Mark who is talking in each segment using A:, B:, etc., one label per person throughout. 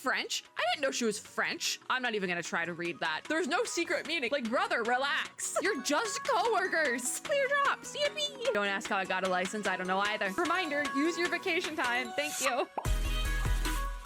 A: French? I didn't know she was French. I'm not even gonna try to read that. There's no secret meaning. Like, brother, relax. You're just coworkers. Clear drops, yippee. Don't ask how I got a license. I don't know either. Reminder, use your vacation time. Thank you.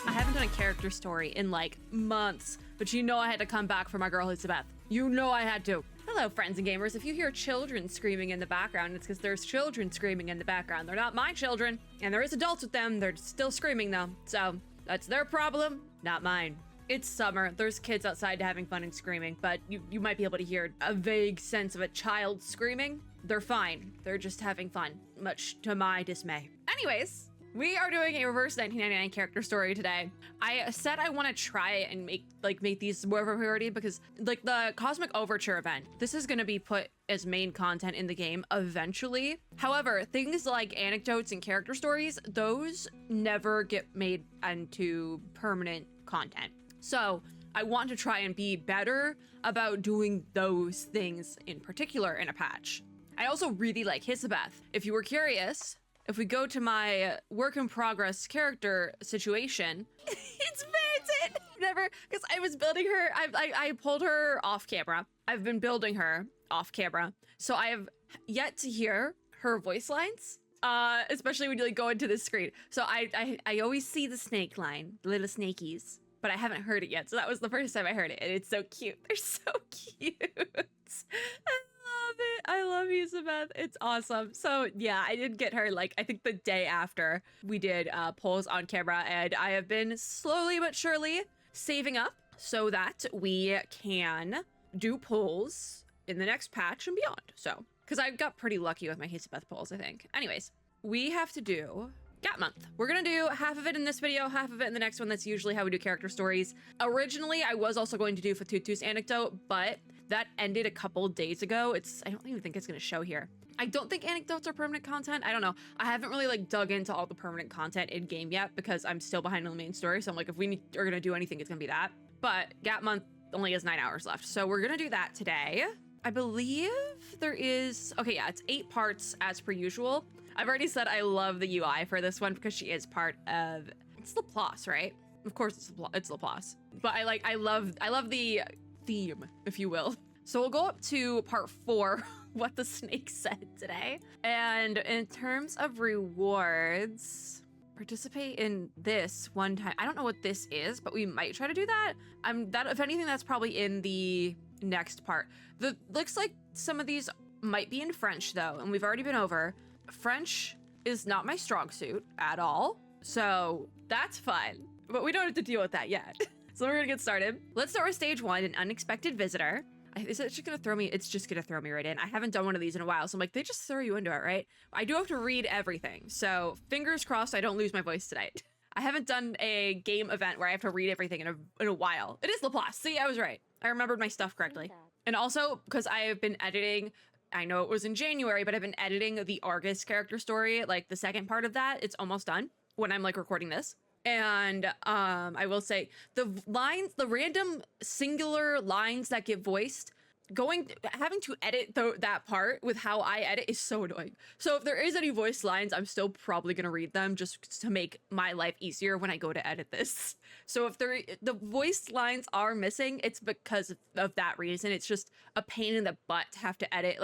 A: I haven't done a character story in like months, but you know I had to come back for my girl Elizabeth. You know I had to. Hello, friends and gamers. If you hear children screaming in the background, it's because there's children screaming in the background. They're not my children, and there is adults with them. They're still screaming though, so that's their problem, not mine. It's summer. There's kids outside having fun and screaming, but you might be able to hear a vague sense of a child screaming. They're fine. They're just having fun, much to my dismay. Anyways, we are doing a reverse 1999 character story today. I said I want to try and make these more of a priority because like the Cosmic Overture event, this is going to be put as main content in the game eventually. However, things like anecdotes and character stories, those never get made into permanent content. So I want to try and be better about doing those things in particular in a patch. I also really like Hisabeth. If you were curious, if we go to my work in progress character situation, it's Vincent. Never, because I was building her. I pulled her off camera. I've been building her off camera, so I have yet to hear her voice lines. Especially when you like go into the screen. So I always see the snake line, the little snakies, but I haven't heard it yet. So that was the first time I heard it, and it's so cute. They're so cute. I love Elizabeth. It's awesome. So yeah, I did get her like I think the day after we did polls on camera, and I have been slowly but surely saving up so that we can do polls in the next patch and beyond. So because I got pretty lucky with my Elizabeth polls, I think. Anyways, we have to do Gat Month. We're gonna do half of it in this video, half of it in the next one. That's usually how we do character stories. Originally, I was also going to do Fatutu's anecdote, but that ended a couple days ago. I don't even think it's gonna show here. I don't think anecdotes are permanent content. I don't know. I haven't really like dug into all the permanent content in game yet because I'm still behind on the main story. So I'm like, if we are gonna do anything, it's gonna be that. But Gat Month only has 9 hours left. So we're gonna do that today. I believe there is, okay, yeah, it's 8 parts as per usual. I've already said I love the UI for this one because she is part of, it's Laplace, right? Of course it's Laplace. But I love the theme, if you will. So we'll go up to part 4, what the snake said today. And in terms of rewards, participate in this one time. I don't know what this is, but we might try to do that. If anything, that's probably in the next part. Looks like some of these might be in French though, and we've already been over. French is not my strong suit at all, so that's fine. But we don't have to deal with that yet. So we're gonna get started. Let's start with stage 1, an unexpected visitor. Is it just gonna throw me? It's just gonna throw me right in. I haven't done one of these in a while, so I'm like, they just throw you into it, right? I do have to read everything, so fingers crossed I don't lose my voice tonight. I haven't done a game event where I have to read everything in a while. It is Laplace. See, I was right. I remembered my stuff correctly. And also, because I have been editing, I know it was in January, but I've been editing the Argus character story, like the second part of that. It's almost done when I'm like recording this. And I will say the random singular lines that get voiced, having to edit that part with how I edit is so annoying. So if there is any voice lines, I'm still probably gonna read them just to make my life easier when I go to edit this. So if the voice lines are missing, it's because of that reason. It's just a pain in the butt to have to edit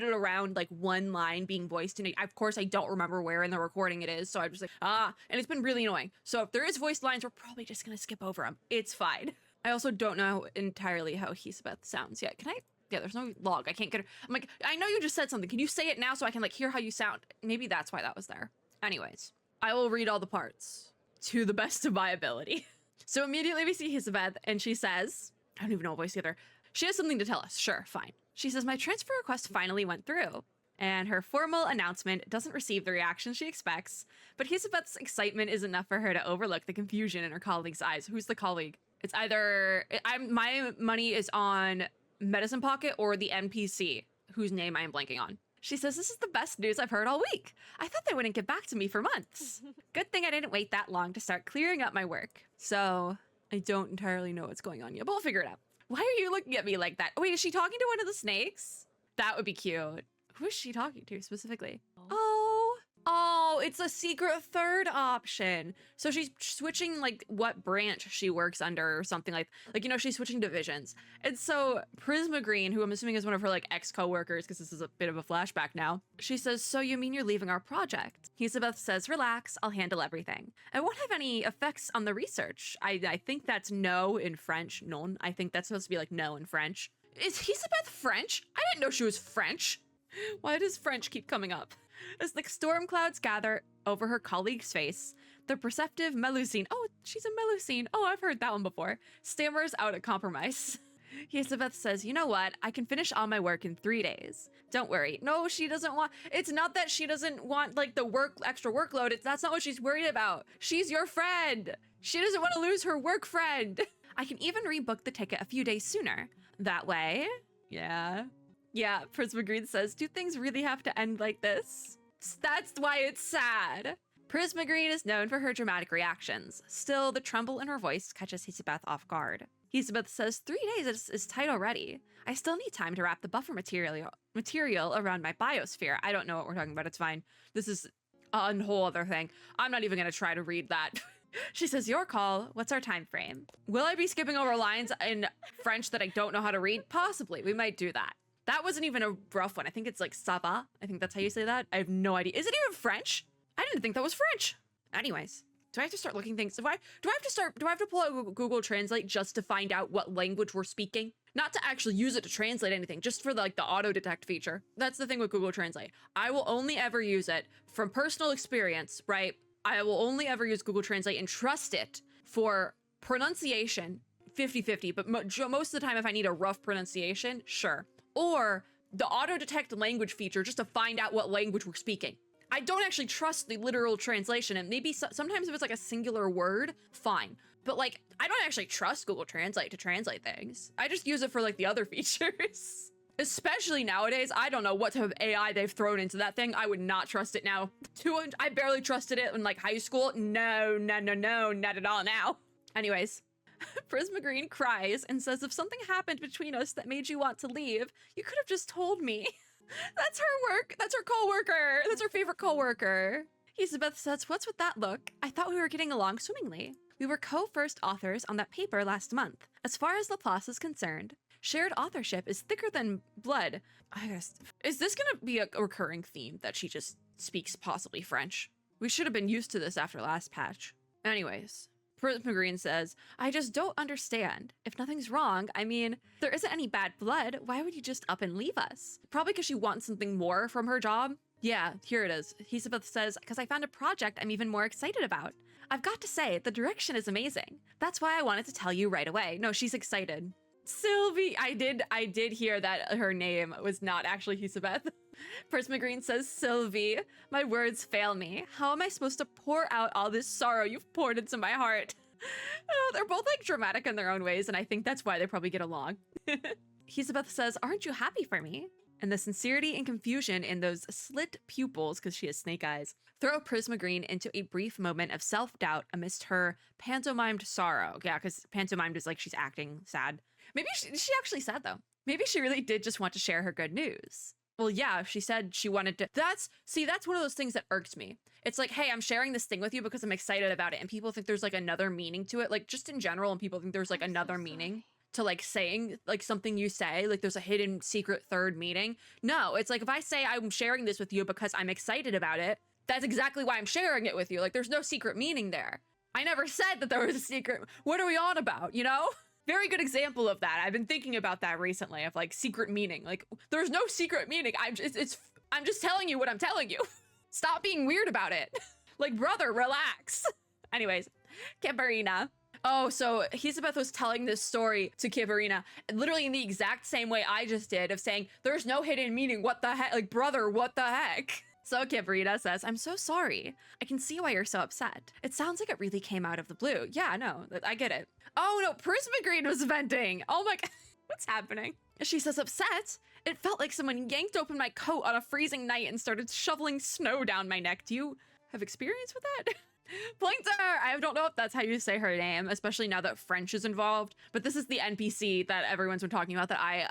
A: around like one line being voiced. And of course I don't remember where in the recording it is. So I'm just like, and it's been really annoying. So if there is voice lines, we're probably just gonna skip over them. It's fine. I also don't know entirely how Hisabeth sounds yet. Can I? Yeah, there's no log. I can't get her. I'm like, I know you just said something. Can you say it now so I can like hear how you sound? Maybe that's why that was there. Anyways, I will read all the parts to the best of my ability. So immediately we see Hisabeth and she says, I don't even know what voice either. She has something to tell us. Sure, fine. She says, my transfer request finally went through. And her formal announcement doesn't receive the reaction she expects, but Hisabeth's excitement is enough for her to overlook the confusion in her colleague's eyes. Who's the colleague? It's either, my money is on Medicine Pocket or the NPC, whose name I am blanking on. She says, this is the best news I've heard all week. I thought they wouldn't get back to me for months. Good thing I didn't wait that long to start clearing up my work. So I don't entirely know what's going on yet, but we'll figure it out. Why are you looking at me like that? Wait, is she talking to one of the snakes? That would be cute. Who is she talking to specifically? Oh, Oh, it's a secret third option. So she's switching like what branch she works under or something like, you know, she's switching divisions. And so Prisma Green, who I'm assuming is one of her like ex-coworkers, because this is a bit of a flashback now, she says, so you mean you're leaving our project? Hisabeth says, relax, I'll handle everything. It won't have any effects on the research. I think that's no in French, non. I think that's supposed to be like no in French. Is Hisabeth French? I didn't know she was French. Why does French keep coming up? As the storm clouds gather over her colleague's face, the perceptive Melusine, oh, she's a Melusine, oh, I've heard that one before, stammers out a compromise. Hisabeth says, you know what, I can finish all my work in 3 days. Don't worry. No, she doesn't want, it's not that she doesn't want like the extra workload, that's not what she's worried about. She's your friend. She doesn't want to lose her work friend. I can even rebook the ticket a few days sooner. That way, yeah, Prisma Green says, do things really have to end like this? That's why it's sad. Prisma Green is known for her dramatic reactions. Still, the tremble in her voice catches Hisabeth off guard. Hisabeth says, 3 days is tight already. I still need time to wrap the buffer material around my biosphere. I don't know what we're talking about, it's fine. This is a whole other thing. I'm not even gonna try to read that. She says, your call, what's our time frame? Will I be skipping over lines in French that I don't know how to read? Possibly, we might do that. That wasn't even a rough one. I think it's like ça va. I think that's how you say that. I have no idea. Is it even French? I didn't think that was French. Anyways, do I have to start looking things? Do I have to pull out Google Translate just to find out what language we're speaking? Not to actually use it to translate anything, just for like the auto detect feature. That's the thing with Google Translate. I will only ever use it from personal experience, right? I will only ever use Google Translate and trust it for pronunciation, 50-50, but most of the time if I need a rough pronunciation, sure. Or the auto-detect language feature just to find out what language we're speaking. I don't actually trust the literal translation, and maybe sometimes if it's like a singular word, fine. But like, I don't actually trust Google Translate to translate things. I just use it for like the other features. Especially nowadays, I don't know what type of AI they've thrown into that thing. I would not trust it now. I barely trusted it in like high school. No, not at all now. Anyways. Prisma Green cries and says, if something happened between us that made you want to leave, you could have just told me. That's her work. That's her coworker. That's her favorite coworker. Hisabeth says, what's with that look? I thought we were getting along swimmingly. We were co-first authors on that paper last month. As far as Laplace is concerned, shared authorship is thicker than blood. I guess, is this gonna be a recurring theme that she just speaks possibly French? We should have been used to this after last patch. Anyways. Prisma Green says, I just don't understand. If nothing's wrong, I mean, there isn't any bad blood, why would you just up and leave us? Probably because she wants something more from her job. Yeah, here it is. Hisabeth says, because I found a project I'm even more excited about. I've got to say, the direction is amazing. That's why I wanted to tell you right away. No, she's excited. Sylvie, I did hear that her name was not actually Hisabeth. Prisma Green says, Sylvie, my words fail me. How am I supposed to pour out all this sorrow you've poured into my heart? Oh, they're both like dramatic in their own ways, and I think that's why they probably get along. Hisabeth says, aren't you happy for me? And the sincerity and confusion in those slit pupils, because she has snake eyes, throw Prisma Green into a brief moment of self-doubt amidst her pantomimed sorrow. Yeah, because pantomimed is like she's acting sad. Maybe she actually sad, though. Maybe she really did just want to share her good news. Well, yeah, she said she wanted to. That's one of those things that irked me. It's like, hey, I'm sharing this thing with you because I'm excited about it. And people think there's like another meaning to it. Like just in general, and people think there's like another meaning to like saying like something you say, like there's a hidden secret third meaning. No, it's like if I say I'm sharing this with you because I'm excited about it, that's exactly why I'm sharing it with you. Like there's no secret meaning there. I never said that there was a secret. What are we on about, you know? Very good example of that. I've been thinking about that recently of like secret meaning. Like there's no secret meaning. I'm just telling you what I'm telling you. Stop being weird about it. Like brother, relax. Anyways, Caparina. Oh, so Hisabeth was telling this story to Caparina literally in the exact same way I just did of saying there's no hidden meaning. What the heck? Like brother, what the heck? So Caparina says, I'm so sorry. I can see why you're so upset. It sounds like it really came out of the blue. Yeah, no, I get it. Oh no, Prisma Green was venting. Oh my God, what's happening? She says, upset? It felt like someone yanked open my coat on a freezing night and started shoveling snow down my neck. Do you have experience with that? Plankton! I don't know if that's how you say her name, especially now that French is involved, but this is the NPC that everyone's been talking about that I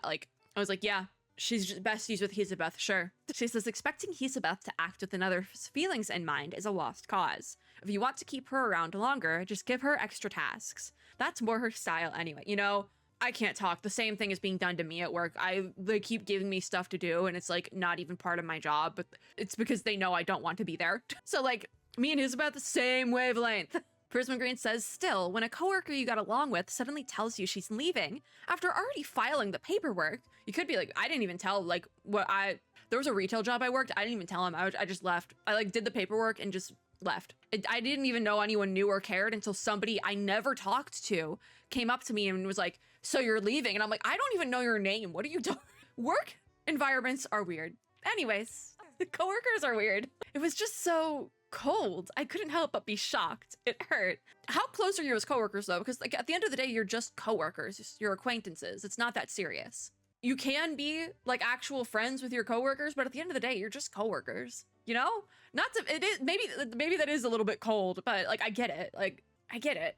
A: was like, yeah, She's just besties with Hisabeth, sure. She says, expecting Hisabeth to act with another's feelings in mind is a lost cause. If you want to keep her around longer, just give her extra tasks. That's more her style anyway. You know, I can't talk. The same thing is being done to me at work. They keep giving me stuff to do, and it's like not even part of my job, but it's because they know I don't want to be there. So like, me and Hisabeth, the same wavelength. Prisma Green says, still, when a coworker you got along with suddenly tells you she's leaving, after already filing the paperwork, you could be like, I didn't even tell, like, there was a retail job I worked, I didn't even tell him, I just left. I like did the paperwork and just left. I didn't even know anyone knew or cared until somebody I never talked to came up to me and was like, so you're leaving? And I'm like, I don't even know your name. What are you doing? Work environments are weird. Anyways, the coworkers are weird. It was just so cold. I couldn't help but be shocked. It hurt. How close are you as coworkers though? Because like at the end of the day, you're just coworkers, you're acquaintances. It's not that serious. You can be like actual friends with your coworkers, but at the end of the day, you're just coworkers. You know? Not to, it is maybe that is a little bit cold, but like I get it. Like I get it.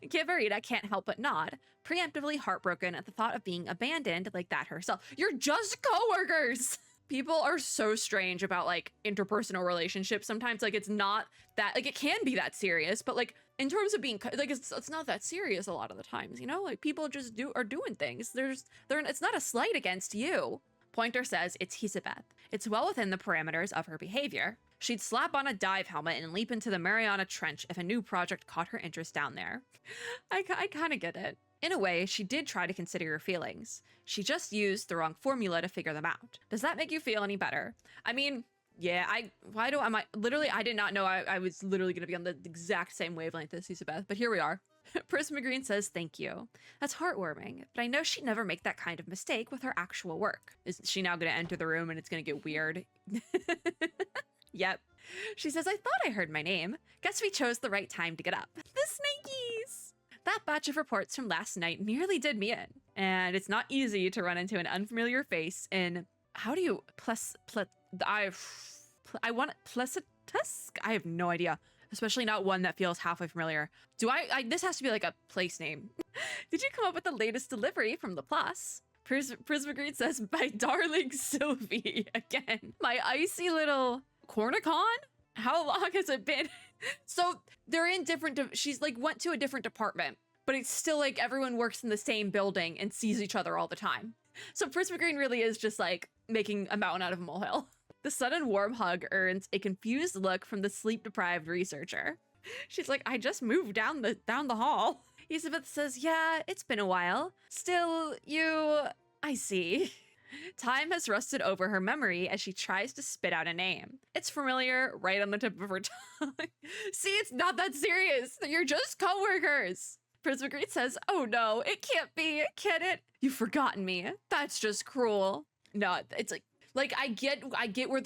A: Kivarita can't help but nod, preemptively heartbroken at the thought of being abandoned like that herself. You're just coworkers. People are so strange about like interpersonal relationships. Sometimes like it's not that, like it can be that serious, but like in terms of being like it's not that serious a lot of the times, you know? Like people just are doing things. It's not a slight against you. Pointer says it's Hisabeth. It's well within the parameters of her behavior. She'd slap on a dive helmet and leap into the Mariana Trench if a new project caught her interest down there. I kind of get it. In a way, she did try to consider your feelings. She just used the wrong formula to figure them out. Does that make you feel any better? I mean, yeah, I did not know I was literally going to be on the exact same wavelength as Hisabeth, but here we are. Prisma Green says, thank you. That's heartwarming, but I know she'd never make that kind of mistake with her actual work. Is she now going to enter the room and it's going to get weird? Yep. She says, I thought I heard my name. Guess we chose the right time to get up. The Snakies! That batch of reports from last night nearly did me in. And it's not easy to run into an unfamiliar face in, how do you, I want Plesitus? I have no idea. Especially not one that feels halfway familiar. This has to be like a place name. Did you come up with the latest delivery from the Plus? Prisma Green says, my darling Sylvie, again. My icy little Cornicon? How long has it been? So they're in different, she's like went to a different department, but it's still like everyone works in the same building and sees each other all the time. So Prisma Green really is just like making a mountain out of a molehill. The sudden warm hug earns a confused look from the sleep-deprived researcher. She's like, I just moved down the hall. Hisabeth says, yeah, it's been a while. Still, I see. Time has rusted over her memory as she tries to spit out a name. It's familiar, right on the tip of her tongue. See, it's not that serious. You're just coworkers. Prisma Green says, oh no, it can't be, can it? You've forgotten me. That's just cruel. No, it's like I get where I get where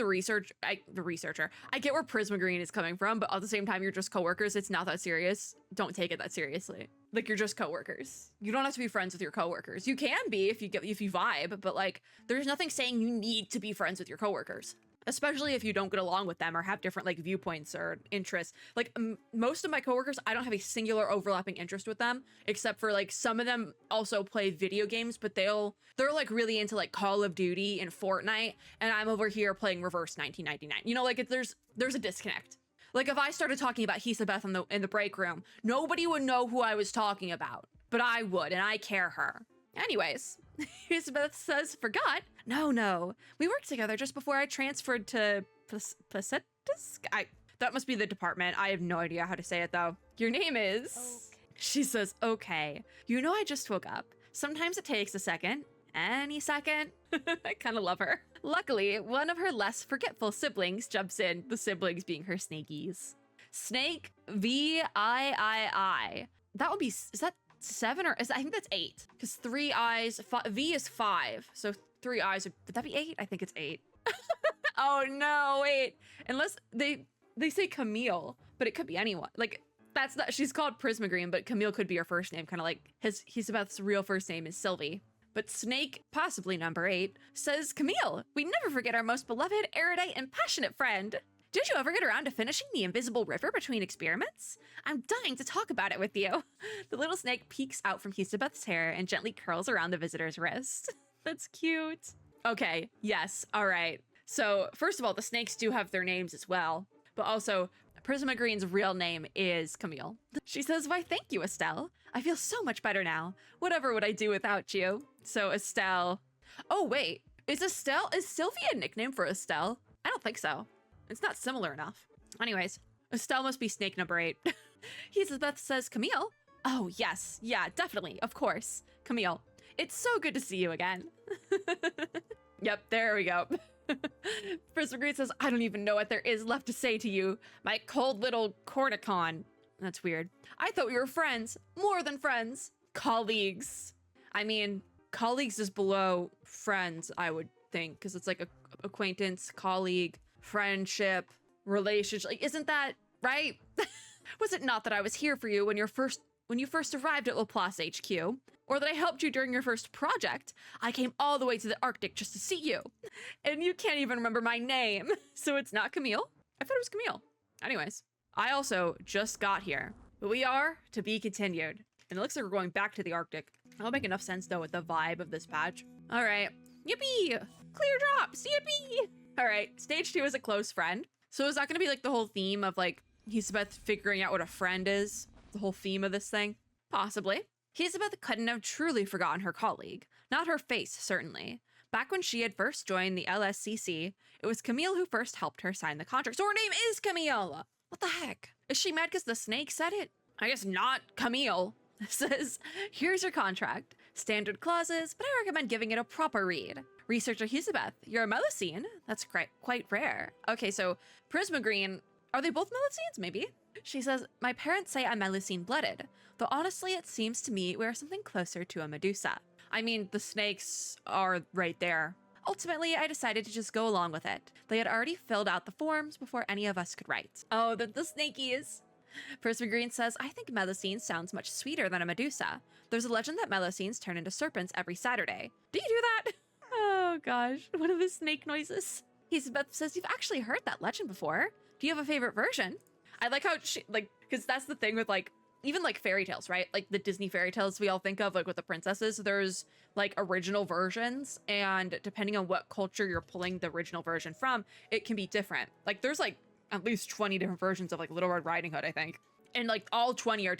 A: Prisma Green is coming from, but at the same time, you're just coworkers. It's not that serious. Don't take it that seriously. Like you're just coworkers. You don't have to be friends with your coworkers. You can be if you vibe, but like there's nothing saying you need to be friends with your coworkers. Especially if you don't get along with them or have different like viewpoints or interests. Like most of my coworkers, I don't have a singular overlapping interest with them, except for like some of them also play video games, but they're like really into like Call of Duty and Fortnite, and I'm over here playing Reverse 1999. You know, like there's a disconnect. Like if I started talking about Hisabeth in the break room, nobody would know who I was talking about, but I would, and I care her. Anyways, Hisabeth says, forgot? No. We worked together just before I transferred to Placetus? That must be the department. I have no idea how to say it though. Your name is? Okay. She says, okay. You know I just woke up. Sometimes it takes a second. Any second. I kind of love her. Luckily, one of her less forgetful siblings jumps in, the siblings being her snakies. Snake VIII. That would be, is that 7 or I think that's 8 because 3 eyes, V is 5, so 3 eyes would that be 8? I think it's 8. Oh no, wait, unless they say Camille, but it could be anyone. Like that's not, she's called Prisma Green, but Camille could be her first name, kind of like Hisabeth's real first name is Sylvie. But Snake, possibly number 8, says, Camille, we never forget our most beloved, erudite, and passionate friend. Did you ever get around to finishing the invisible river between experiments? I'm dying to talk about it with you. The little snake peeks out from Hisabeth's hair and gently curls around the visitor's wrist. That's cute. Okay, yes, all right. So first of all, the snakes do have their names as well, but also Prisma Green's real name is Camille. She says, why thank you, Estelle. I feel so much better now. Whatever would I do without you? So Estelle, oh wait, is Sylvia a nickname for Estelle? I don't think so. It's not similar enough. Anyways, Estelle must be snake number 8. Elizabeth says, Camille? Oh yes, yeah, definitely, of course. Camille, it's so good to see you again. Yep, there we go. Prisma Green says, I don't even know what there is left to say to you, my cold little cornicon. That's weird. I thought we were friends, more than friends, colleagues. I mean, colleagues is below friends, I would think, because it's like a acquaintance, colleague, friendship, relationship. Like, isn't that right? Was it not that I was here for you when you first arrived at Laplace HQ, or that I helped you during your first project? I came all the way to the Arctic just to see you, and you can't even remember my name. So it's not Camille? I thought it was Camille. Anyways, I also just got here, but we are to be continued. And it looks like we're going back to the Arctic. That'll make enough sense though with the vibe of this patch. All right, yippee, clear drops, yippee. All right, stage 2 is a close friend. So is that gonna be like the whole theme of like Elizabeth figuring out what a friend is? The whole theme of this thing? Possibly. Elizabeth couldn't have truly forgotten her colleague. Not her face, certainly. Back when she had first joined the LSCC, it was Camille who first helped her sign the contract. So her name is Camille! What the heck? Is she mad because the snake said it? I guess not Camille. Says, here's your contract. Standard clauses, but I recommend giving it a proper read. Researcher Elizabeth, you're a Melusine? That's quite rare. Okay, so Prisma Green, are they both Melusines? Maybe? She says, my parents say I'm Melusine blooded, though honestly it seems to me we are something closer to a Medusa. I mean, the snakes are right there. Ultimately, I decided to just go along with it. They had already filled out the forms before any of us could write. Oh, the snakies. Prisma Green says, I think Melusine sounds much sweeter than a Medusa. There's a legend that Melusines turn into serpents every Saturday. Do you do that? Oh gosh, one of his snake noises. Elizabeth says, you've actually heard that legend before. Do you have a favorite version? I like how she, like, because that's the thing with like, even like fairy tales, right? Like the Disney fairy tales we all think of, like with the princesses, there's like original versions. And depending on what culture you're pulling the original version from, it can be different. Like there's like at least 20 different versions of like Little Red Riding Hood, I think. And like all 20 are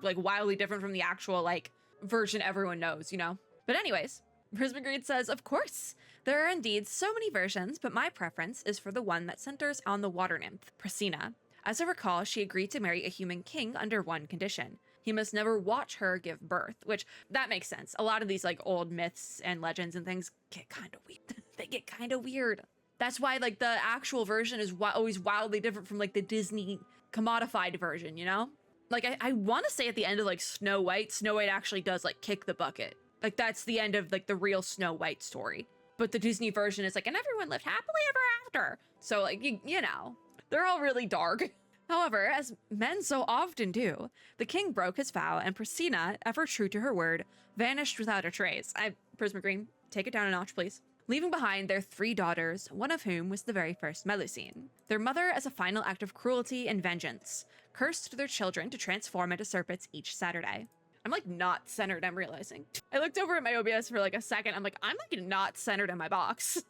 A: like wildly different from the actual like version everyone knows, you know? But anyways, Prisma Green says, of course, there are indeed so many versions, but my preference is for the one that centers on the water nymph, Priscina. As I recall, she agreed to marry a human king under one condition. He must never watch her give birth, which that makes sense. A lot of these like old myths and legends and things get kind of weird. They get kind of weird. That's why like the actual version is always wildly different from like the Disney commodified version, you know? Like I want to say at the end of like Snow White actually does like kick the bucket. Like that's the end of like the real Snow White story. But the Disney version is like, and everyone lived happily ever after. So like, you know, they're all really dark. However, as men so often do, the king broke his vow and Priscina, ever true to her word, vanished without a trace. Prisma Green, take it down a notch, please. Leaving behind their 3 daughters, one of whom was the very first Melusine. Their mother, as a final act of cruelty and vengeance, cursed their children to transform into serpents each Saturday. I'm like not centered, I'm realizing. I looked over at my OBS for like a second. I'm like not centered in my box.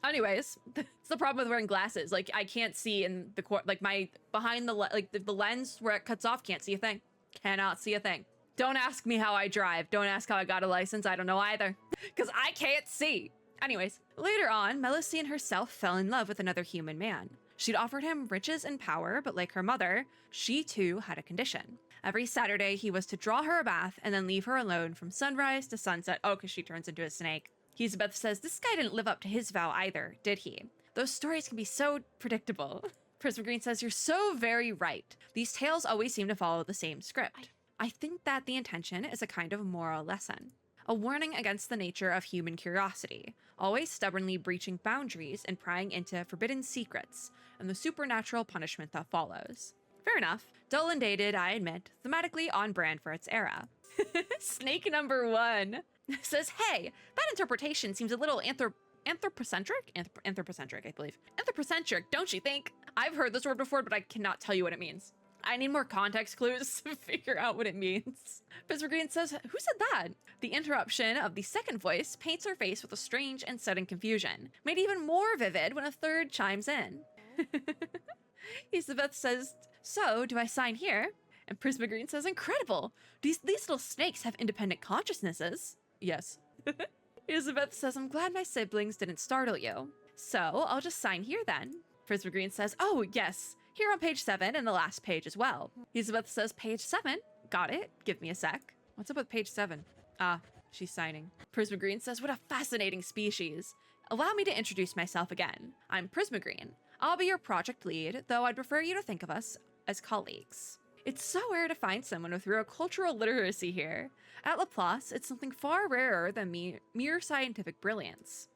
A: Anyways, it's the problem with wearing glasses. Like I can't see in the like my behind the the lens where it cuts off, can't see a thing. Cannot see a thing. Don't ask me how I drive. Don't ask how I got a license. I don't know either. Because I can't see. Anyways, later on, Melusine herself fell in love with another human man. She'd offered him riches and power, but like her mother, she too had a condition. Every Saturday, he was to draw her a bath and then leave her alone from sunrise to sunset. Oh, because she turns into a snake. Elizabeth says, this guy didn't live up to his vow either, did he? Those stories can be so predictable. Prisma Green says, you're so very right. These tales always seem to follow the same script. I think that the intention is a kind of moral lesson. A warning against the nature of human curiosity, always stubbornly breaching boundaries and prying into forbidden secrets, and the supernatural punishment that follows. Fair enough. Dull and dated, I admit, thematically on brand for its era. Snake number 1 says, hey, that interpretation seems a little anthropocentric, I believe. Anthropocentric, don't you think? I've heard this word before, but I cannot tell you what it means. I need more context clues to figure out what it means. Mr. Green says, who said that? The interruption of the second voice paints her face with a strange and sudden confusion, made even more vivid when a third chimes in. Elizabeth says, so, do I sign here? And Prisma Green says, incredible! These little snakes have independent consciousnesses. Yes. Elizabeth says, I'm glad my siblings didn't startle you. So, I'll just sign here then. Prisma Green says, oh, yes. Here on page 7 and the last page as well. Elizabeth says, page 7? Got it. Give me a sec. What's up with page 7? Ah, she's signing. Prisma Green says, what a fascinating species. Allow me to introduce myself again. I'm Prisma Green. I'll be your project lead, though I'd prefer you to think of us as colleagues. It's so rare to find someone with real cultural literacy here. At Laplace, it's something far rarer than mere scientific brilliance.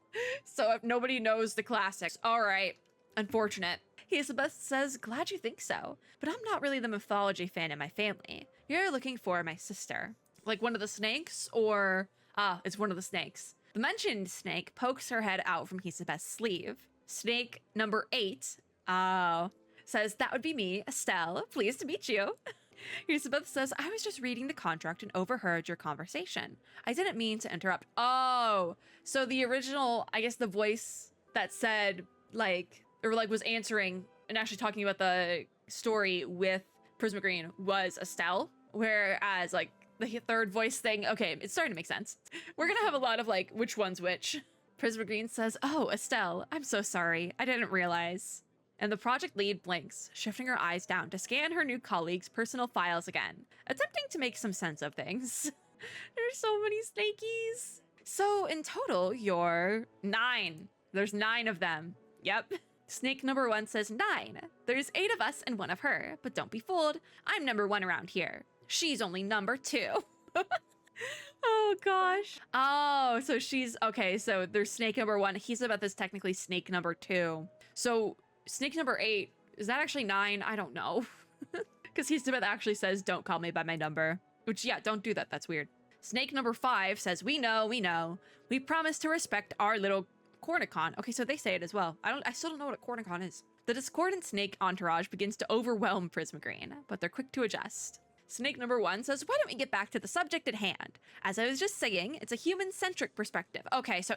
A: So if nobody knows the classics, all right, unfortunate. Elizabeth says, glad you think so, but I'm not really the mythology fan in my family. You're looking for my sister. Like one of the snakes, or... Ah, it's one of the snakes. The mentioned snake pokes her head out from Elizabeth's sleeve. Snake number 8, says, that would be me, Estelle. Pleased to meet you. Elizabeth says, I was just reading the contract and overheard your conversation. I didn't mean to interrupt. Oh, so the original, I guess the voice that said, like, or like was answering and actually talking about the story with Prisma Green was Estelle, whereas like the third voice thing, okay, it's starting to make sense. We're gonna have a lot of like, which one's which. Prisma Green says, oh, Estelle, I'm so sorry. I didn't realize. And the project lead blinks, shifting her eyes down to scan her new colleague's personal files again, attempting to make some sense of things. There's so many snakies. So in total, you're 9. There's 9 of them. Yep. Snake number 1 says 9. There's 8 of us and 1 of her, but don't be fooled. I'm number 1 around here. She's only number 2. Oh gosh. Oh, so she's, okay, so there's snake number 1. He's about this technically snake number 2. So snake number 8, is that actually 9? I don't know. Because Elizabeth actually says, don't call me by my number. Which, yeah, don't do that. That's weird. Snake number 5 says, we know. We promise to respect our little Cornicon. Okay, so they say it as well. I still don't know what a Cornicon is. The discordant snake entourage begins to overwhelm Prisma Green, but they're quick to adjust. Snake number 1 says, why don't we get back to the subject at hand? As I was just saying, it's a human-centric perspective. Okay, so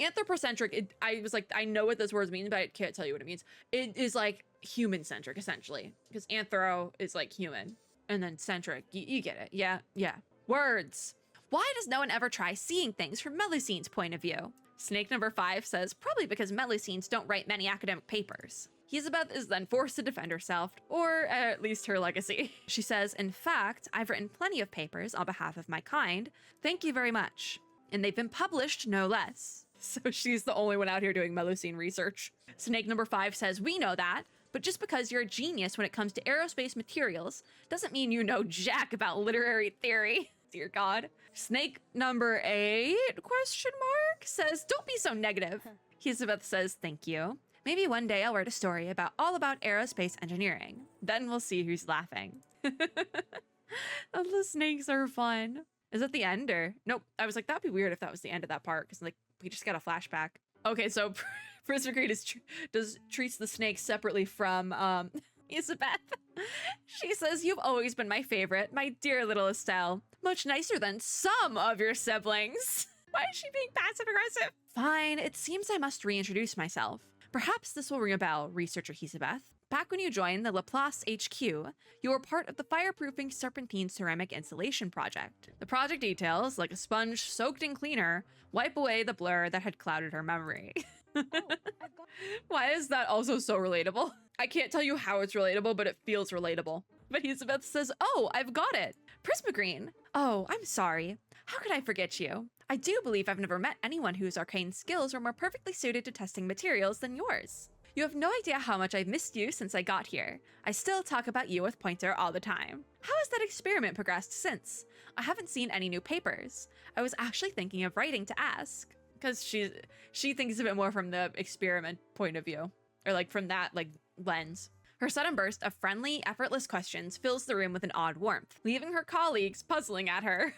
A: anthropocentric, I was like, I know what those words mean, but I can't tell you what it means. It is like human-centric, essentially. Because anthro is like human. And then centric, you get it. Yeah. Words. Why does no one ever try seeing things from Melusine's point of view? Snake number 5 says, probably because Melusines don't write many academic papers. Elizabeth is then forced to defend herself, or at least her legacy. She says, in fact, I've written plenty of papers on behalf of my kind. Thank you very much. And they've been published, no less. So she's the only one out here doing Melusine research. Snake number 5 says, we know that, but just because you're a genius when it comes to aerospace materials doesn't mean you know jack about literary theory. Dear God. Snake number 8, says, don't be so negative. Elizabeth says, thank you. Maybe one day I'll write a story all about aerospace engineering. Then we'll see who's laughing. Oh, the snakes are fun. Is that the end or? Nope. I was like, that'd be weird if that was the end of that part because like we just got a flashback. Okay, so Prisma Green treats the snakes separately from Elizabeth. She says, you've always been my favorite, my dear little Estelle. Much nicer than some of your siblings. Why is she being passive aggressive? Fine, it seems I must reintroduce myself. Perhaps this will ring a bell, researcher Elizabeth. Back when you joined the Laplace HQ, you were part of the fireproofing serpentine ceramic installation project. The project details, like a sponge soaked in cleaner, wipe away the blur that had clouded her memory. Why is that also so relatable? I can't tell you how it's relatable, but it feels relatable. But Elizabeth says, oh, I've got it. Prisma Green. Oh, I'm sorry. How could I forget you? I do believe I've never met anyone whose arcane skills are more perfectly suited to testing materials than yours. You have no idea how much I've missed you since I got here. I still talk about you with Pointer all the time. How has that experiment progressed since? I haven't seen any new papers. I was actually thinking of writing to ask. Because she thinks of it more from the experiment point of view. Or like from that like lens. Her sudden burst of friendly, effortless questions fills the room with an odd warmth, leaving her colleagues puzzling at her.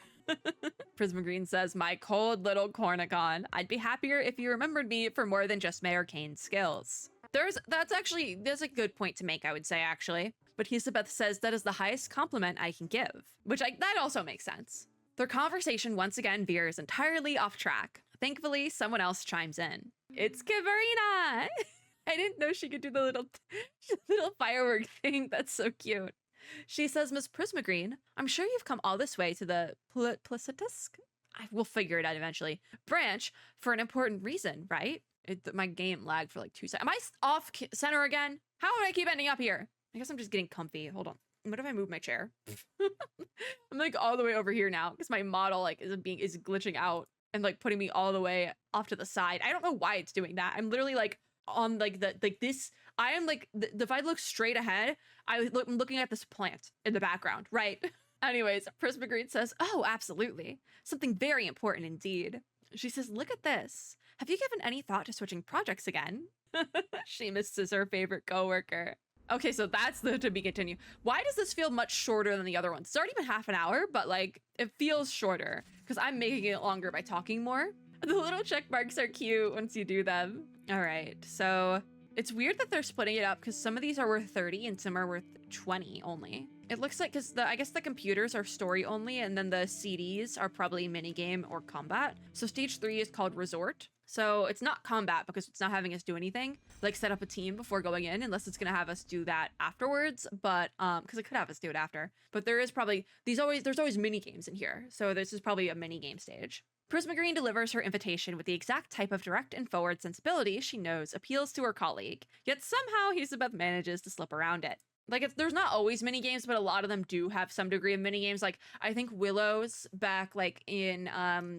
A: Prisma Green says, my cold little Cornicon. I'd be happier if you remembered me for more than just my arcane skills. That's a good point to make, I would say, actually. but Hisabeth says that is the highest compliment I can give, which that also makes sense. Their conversation once again veers entirely off track. Thankfully, someone else chimes in. It's Kaverina! I didn't know she could do the little firework thing. That's so cute. She says, Miss Prismagreen, I'm sure you've come all this way to the Placitisk? I will figure it out eventually. Branch for an important reason, right? My game lagged for like 2 seconds. Am I off center again? How do I keep ending up here? I guess I'm just getting comfy. Hold on. What if I move my chair? I'm like all the way over here now because my model like is glitching out and like putting me all the way off to the side. I don't know why it's doing that. I'm literally like on like this. I am like if I look straight ahead, I'm looking at this plant in the background, right? Anyways, Prismagreen says, oh, absolutely. Something very important indeed. She says, look at this. Have you given any thought to switching projects again? She misses her favorite coworker. Okay, so that's the to be continued. Why does this feel much shorter than the other ones? It's already been half an hour, but like it feels shorter because I'm making it longer by talking more. The little check marks are cute once you do them. All right, so it's weird that they're splitting it up because some of these are worth 30 and some are worth 20 only. It looks like because I guess the computers are story only and then the CDs are probably minigame or combat. So stage 3 is called Resort. So it's not combat because it's not having us do anything, like set up a team before going in, unless it's gonna have us do that afterwards. But because it could have us do it after. But there is probably there's always mini games in here, so this is probably a mini game stage. Prismagreen delivers her invitation with the exact type of direct and forward sensibility she knows appeals to her colleague. Yet somehow Hisabeth manages to slip around it. Like, there's not always mini games, but a lot of them do have some degree of mini games. Like, I think Willow's back, like, in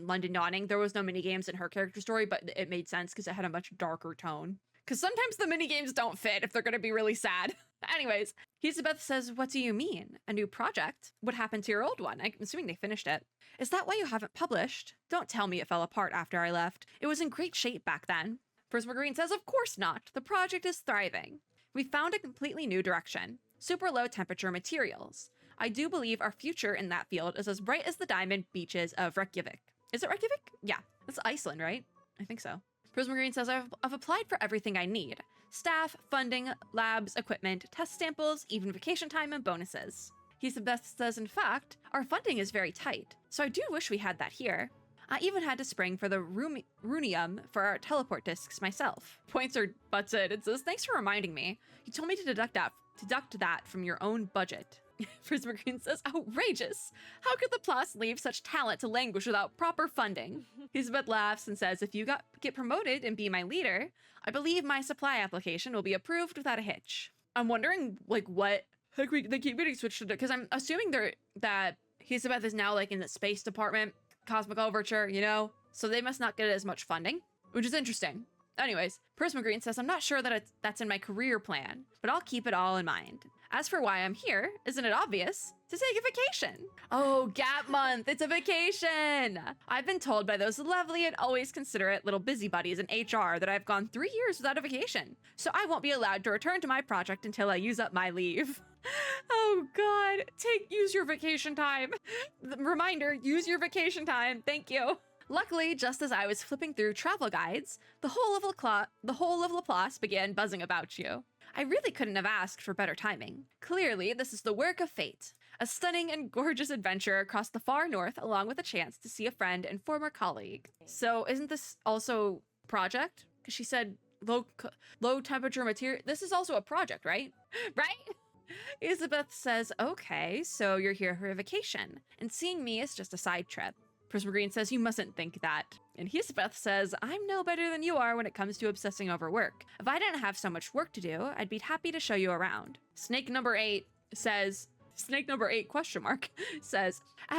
A: London Dawning, there was no mini games in her character story, but it made sense because it had a much darker tone. Because sometimes the mini games don't fit if they're going to be really sad. Anyways, Hisabeth says, what do you mean? A new project? What happened to your old one? I'm assuming they finished it. Is that why you haven't published? Don't tell me it fell apart after I left. It was in great shape back then. Prismagreen says, of course not. The project is thriving. We found a completely new direction. Super low temperature materials. I do believe our future in that field is as bright as the diamond beaches of Reykjavik. Is it Reykjavik? Yeah, that's Iceland, right? I think so. Prismagreen says, I've applied for everything I need. Staff, funding, labs, equipment, test samples, even vacation time and bonuses. Hisabeth says, in fact, our funding is very tight, so I do wish we had that here. I even had to spring for the runium for our teleport discs myself. Points her butts in and says, thanks for reminding me. You told me to deduct that from your own budget. Prismagreen says, outrageous! How could the Plus leave such talent to languish without proper funding? Hisabeth laughs and says, if you get promoted and be my leader, I believe my supply application will be approved without a hitch. I'm wondering, like, what... Like, they keep getting switched to... Because I'm assuming that Hisabeth is now, like, in the space department, Cosmic Overture, you know? So they must not get as much funding, which is interesting. Anyways, Prismagreen says, I'm not sure that that's in my career plan, but I'll keep it all in mind. As for why I'm here, isn't it obvious? To take a vacation. Oh, gap month, it's a vacation. I've been told by those lovely and always considerate little busybodies in HR that I've gone 3 years without a vacation. So I won't be allowed to return to my project until I use up my leave. Oh God, use your vacation time. Reminder, use your vacation time, thank you. Luckily, just as I was flipping through travel guides, the whole of Laplace began buzzing about you. I really couldn't have asked for better timing. Clearly, this is the work of fate. A stunning and gorgeous adventure across the far north, along with a chance to see a friend and former colleague. So isn't this also project? Because she said low temperature material. This is also a project, right? Right? Hisabeth says, okay, so you're here for a vacation, and seeing me is just a side trip. Prismagreen says, you mustn't think that. And Hisabeth says, I'm no better than you are when it comes to obsessing over work. If I didn't have so much work to do, I'd be happy to show you around. Snake number 8 says, I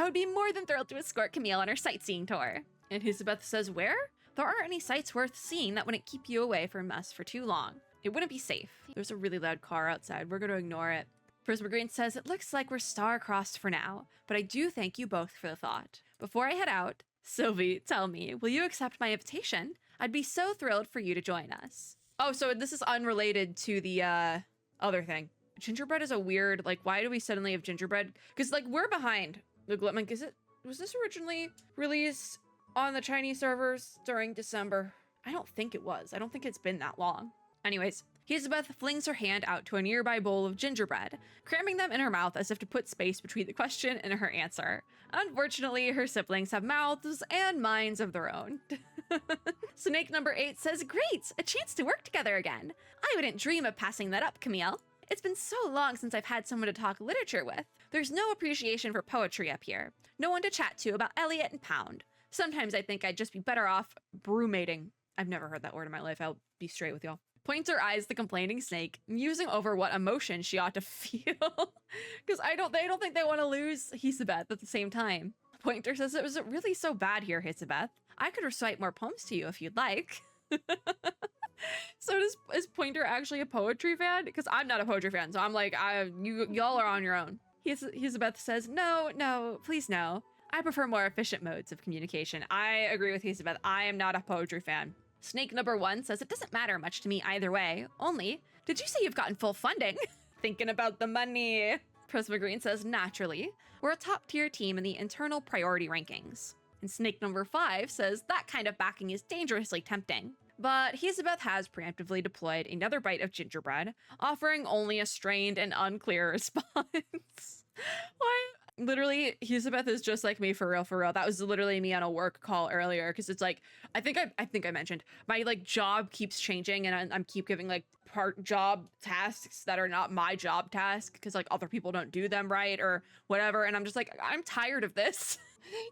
A: would be more than thrilled to escort Camille on her sightseeing tour. And Hisabeth says, where? There aren't any sights worth seeing that wouldn't keep you away from us for too long. It wouldn't be safe. There's a really loud car outside. We're going to ignore it. Prismagreen says, it looks like we're star-crossed for now, but I do thank you both for the thought. Before I head out, Sylvie, tell me, will you accept my invitation? I'd be so thrilled for you to join us. Oh, so this is unrelated to the other thing. Gingerbread is a weird, like, why do we suddenly have gingerbread? Because, like, we're behind. Like, was this originally released on the Chinese servers during December? I don't think it was. I don't think it's been that long. Anyways, Elizabeth flings her hand out to a nearby bowl of gingerbread, cramming them in her mouth as if to put space between the question and her answer. Unfortunately, her siblings have mouths and minds of their own. Snake number 8 says, "Great! A chance to work together again. I wouldn't dream of passing that up, Camille. It's been so long since I've had someone to talk literature with. There's no appreciation for poetry up here. No one to chat to about Eliot and Pound. Sometimes I think I'd just be better off brewmating." I've never heard that word in my life. I'll be straight with y'all. Pointer eyes the complaining snake, musing over what emotion she ought to feel. Because they don't think they want to lose Hisabeth at the same time. Pointer says, "It was really so bad here, Hisabeth. I could recite more poems to you if you'd like." So is Pointer actually a poetry fan? Because I'm not a poetry fan, so I'm like, y'all are on your own. Hisabeth says, no, please no. I prefer more efficient modes of communication. I agree with Hisabeth. I am not a poetry fan. Snake number 1 says, "It doesn't matter much to me either way. Only, did you say you've gotten full funding?" Thinking about the money. Prisma Green says, "Naturally. We're a top-tier team in the internal priority rankings." And Snake number 5 says, "That kind of backing is dangerously tempting." But Hisabeth has preemptively deployed another bite of gingerbread, offering only a strained and unclear response. Why? Literally, Hisabeth is just like me, for real, for real. That was literally me on a work call earlier, because it's like, I think I mentioned, my like job keeps changing, and I'm keep giving like part job tasks that are not my job task, because like other people don't do them right or whatever, and I'm just like, I'm tired of this.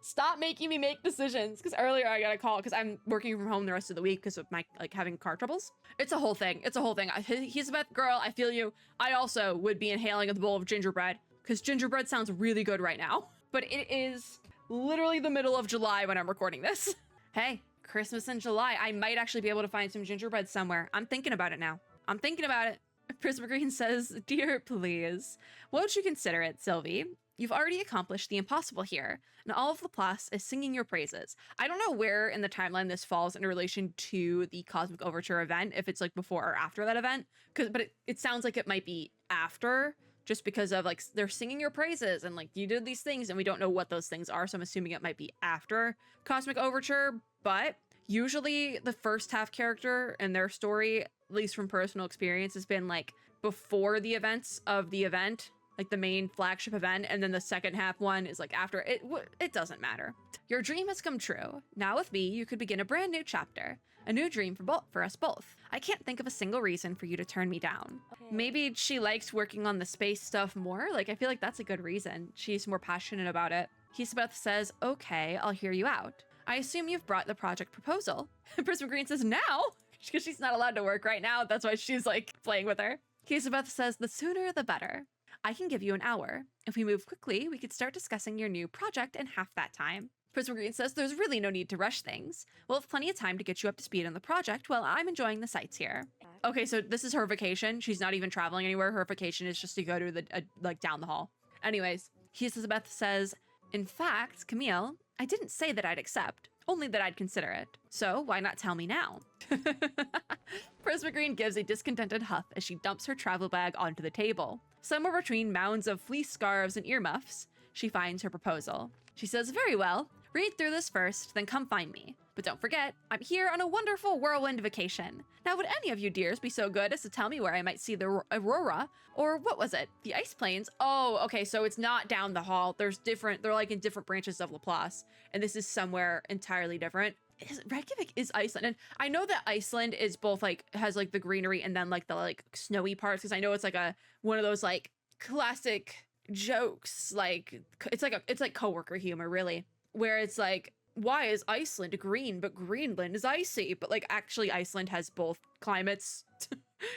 A: Stop making me make decisions. Because earlier I got a call because I'm working from home the rest of the week because of my like having car troubles. It's a whole thing. Hisabeth, girl, I feel you. I also would be inhaling a bowl of gingerbread because gingerbread sounds really good right now. But it is literally the middle of July when I'm recording this. Hey, Christmas in July. I might actually be able to find some gingerbread somewhere. I'm thinking about it now. I'm thinking about it. Prisma Green says, "Dear, please, won't you consider it, Sylvie? You've already accomplished the impossible here, and all of Laplace is singing your praises." I don't know where in the timeline this falls in relation to the Cosmic Overture event, if it's like before or after that event, but it sounds like it might be after, just because of like they're singing your praises and like you did these things and we don't know what those things are, so I'm assuming it might be after Cosmic Overture. But usually the first half character and their story, at least from personal experience, has been like before the events of the event, like the main flagship event, and then the second half one is like after it. It doesn't matter. Your dream has come true. Now with me, you could begin a brand new chapter, a new dream for us both. I can't think of a single reason for you to turn me down. Okay. Maybe she likes working on the space stuff more. Like, I feel like that's a good reason. She's more passionate about it. Hisabeth says, "Okay, I'll hear you out. I assume you've brought the project proposal." Prisma Green says, "Now?" Because she's not allowed to work right now. That's why she's like playing with her. Hisabeth says, "The sooner the better. I can give you an hour. If we move quickly, we could start discussing your new project in half that time." Prisma Green says, "There's really no need to rush things. We'll have plenty of time to get you up to speed on the project while I'm enjoying the sights here." Okay, so this is her vacation. She's not even traveling anywhere. Her vacation is just to go to the, like, down the hall. Anyways, Hisabeth says, "In fact, Camille, I didn't say that I'd accept, only that I'd consider it. So why not tell me now?" Prisma Green gives a discontented huff as she dumps her travel bag onto the table. Somewhere between mounds of fleece scarves and earmuffs, she finds her proposal. She says, "Very well. Read through this first, then come find me. But don't forget, I'm here on a wonderful whirlwind vacation. Now would any of you dears be so good as to tell me where I might see the aurora, or what was it? The ice plains?" Oh, okay, so it's not down the hall. They're like in different branches of Laplace, and this is somewhere entirely different. Reykjavik is Iceland, and I know that Iceland is both like has like the greenery and then like the like snowy parts, because I know it's like one of those like classic jokes, like it's like coworker humor really, where it's like, why is Iceland green but Greenland is icy? But like actually Iceland has both climates,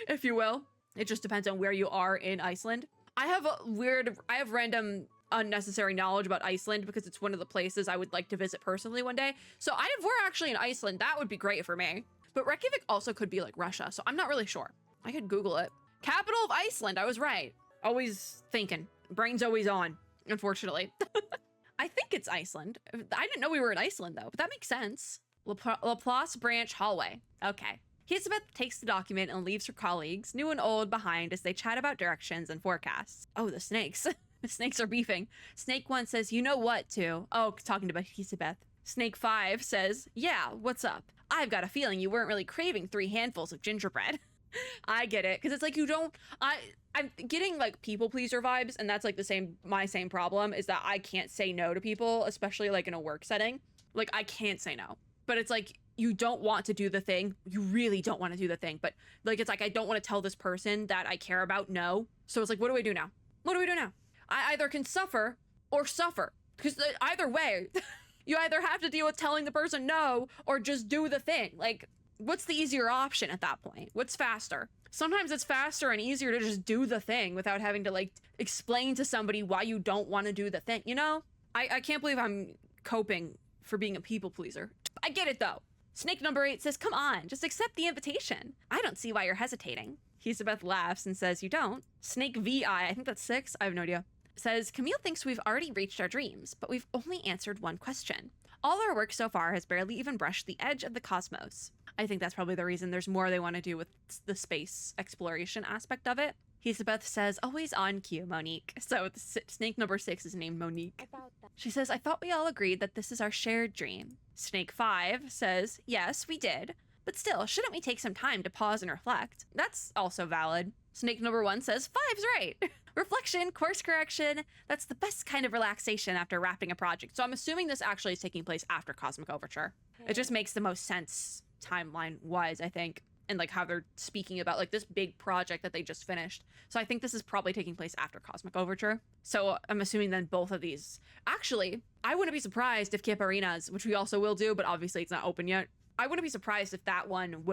A: if you will. It just depends on where you are in Iceland. I have random unnecessary knowledge about Iceland because it's one of the places I would like to visit personally one day. So if we're actually in Iceland, that would be great for me. But Reykjavik also could be like Russia, so I'm not really sure. I could Google it. Capital of Iceland, I was right. Always thinking. Brain's always on, unfortunately. I think it's Iceland. I didn't know we were in Iceland though, but that makes sense. Laplace Branch Hallway. Okay. Hisabeth takes the document and leaves her colleagues, new and old, behind as they chat about directions and forecasts. Oh, the snakes. The snakes are beefing. Snake 1 says, "You know what, too?" Oh, talking about Hisabeth. Snake 5 says, "Yeah, what's up? I've got a feeling you weren't really craving 3 handfuls of gingerbread." I get it. Because it's like, I'm getting like people pleaser vibes. And that's like my same problem is that I can't say no to people, especially like in a work setting. Like I can't say no. But it's like, you don't want to do the thing. You really don't want to do the thing. But like, it's like, I don't want to tell this person that I care about no. So it's like, what do I do now? What do we do now? I either can suffer or suffer. Because either way, you either have to deal with telling the person no or just do the thing. Like, what's the easier option at that point? What's faster? Sometimes it's faster and easier to just do the thing without having to like explain to somebody why you don't want to do the thing. You know, I can't believe I'm coping for being a people pleaser. I get it though. Snake number 8 says, come on, just accept the invitation. I don't see why you're hesitating. Hisabeth laughs and says, you don't. Snake VI, I think that's 6, I have no idea, says, Camille thinks we've already reached our dreams, but we've only answered one question. All our work so far has barely even brushed the edge of the cosmos. I think that's probably the reason there's more they want to do with the space exploration aspect of it. Hisabeth says, always on cue, Monique. So snake number 6 is named Monique. She says, I thought we all agreed that this is our shared dream. Snake 5 says, yes, we did. But still, shouldn't we take some time to pause and reflect? That's also valid. Snake number 1 says, 5's right. Reflection, course correction, that's the best kind of relaxation after wrapping a project. So I'm assuming this actually is taking place after Cosmic Overture. It just makes the most sense timeline-wise, I think, and like how they're speaking about like this big project that they just finished. So I think this is probably taking place after Cosmic Overture. So I'm assuming then both of these. Actually, I wouldn't be surprised if Camp Arenas, which we also will do, but obviously it's not open yet. I wouldn't be surprised if that one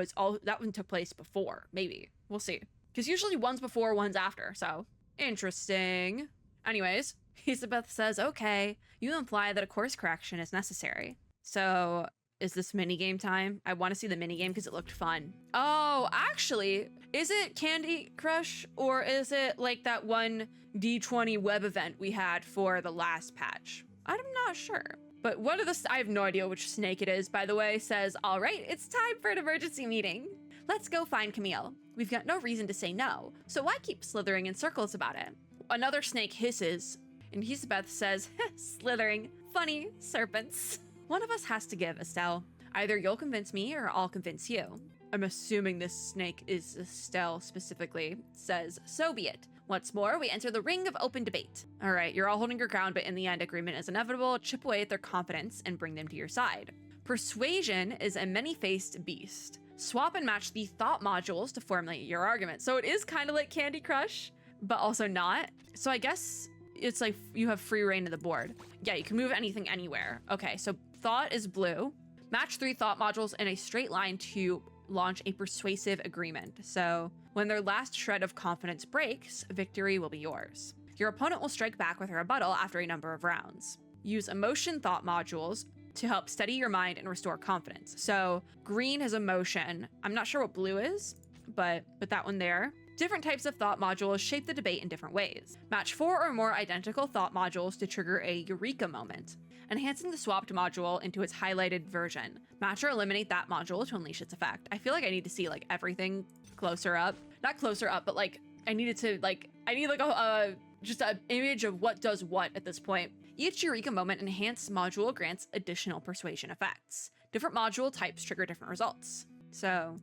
A: took place before. Maybe. We'll see. Because usually one's before, one's after, so interesting. Anyways, Hisabeth says, okay, you imply that a course correction is necessary. So is this minigame time? I want to see the minigame because it looked fun. Oh, actually, is it Candy Crush or is it like that one D20 web event we had for the last patch? I'm not sure. But one of the, I have no idea which snake it is, by the way, says, all right, it's time for an emergency meeting. Let's go find Camille. We've got no reason to say no, so why keep slithering in circles about it? Another snake hisses, and Hisabeth says, slithering, funny, serpents. One of us has to give, Estelle. Either you'll convince me or I'll convince you. I'm assuming this snake is Estelle specifically, says, so be it. What's more, we enter the ring of open debate. All right, you're all holding your ground, but in the end, agreement is inevitable. Chip away at their confidence and bring them to your side. Persuasion is a many-faced beast. Swap and match the thought modules to formulate your argument. So it is kind of like Candy Crush, but also not. So I guess it's like you have free reign of the board. Yeah, you can move anything anywhere. Okay, so thought is blue. Match 3 thought modules in a straight line to launch a persuasive agreement. So when their last shred of confidence breaks, victory will be yours. Your opponent will strike back with a rebuttal after a number of rounds. Use emotion thought modules to help steady your mind and restore confidence. So green is emotion. I'm not sure what blue is, but put that one there. Different types of thought modules shape the debate in different ways. Match 4 or more identical thought modules to trigger a eureka moment, enhancing the swapped module into its highlighted version. Match or eliminate that module to unleash its effect. I feel like I need to see like everything closer up. Not closer up, but like I need like just an image of what does what at this point. Each Eureka Moment enhanced module grants additional persuasion effects. Different module types trigger different results. So,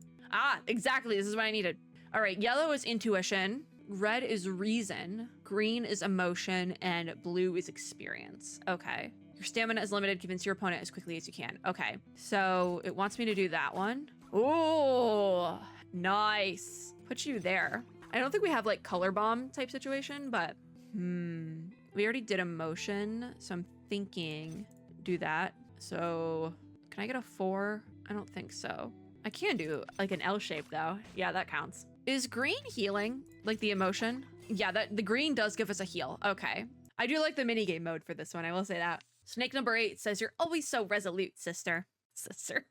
A: exactly, this is what I needed. All right, yellow is intuition, red is reason, green is emotion, and blue is experience. Okay. Your stamina is limited, convince your opponent as quickly as you can. Okay, so it wants me to do that one. Oh, nice. Put you there. I don't think we have like color bomb type situation, but we already did emotion, so I'm thinking do that. So can I get a 4? I don't think so. I can do like an L shape though. Yeah, that counts. Is green healing like the emotion? Yeah, the green does give us a heal. Okay. I do like the minigame mode for this one. I will say that. Snake number 8 says, you're always so resolute, sister. Sister.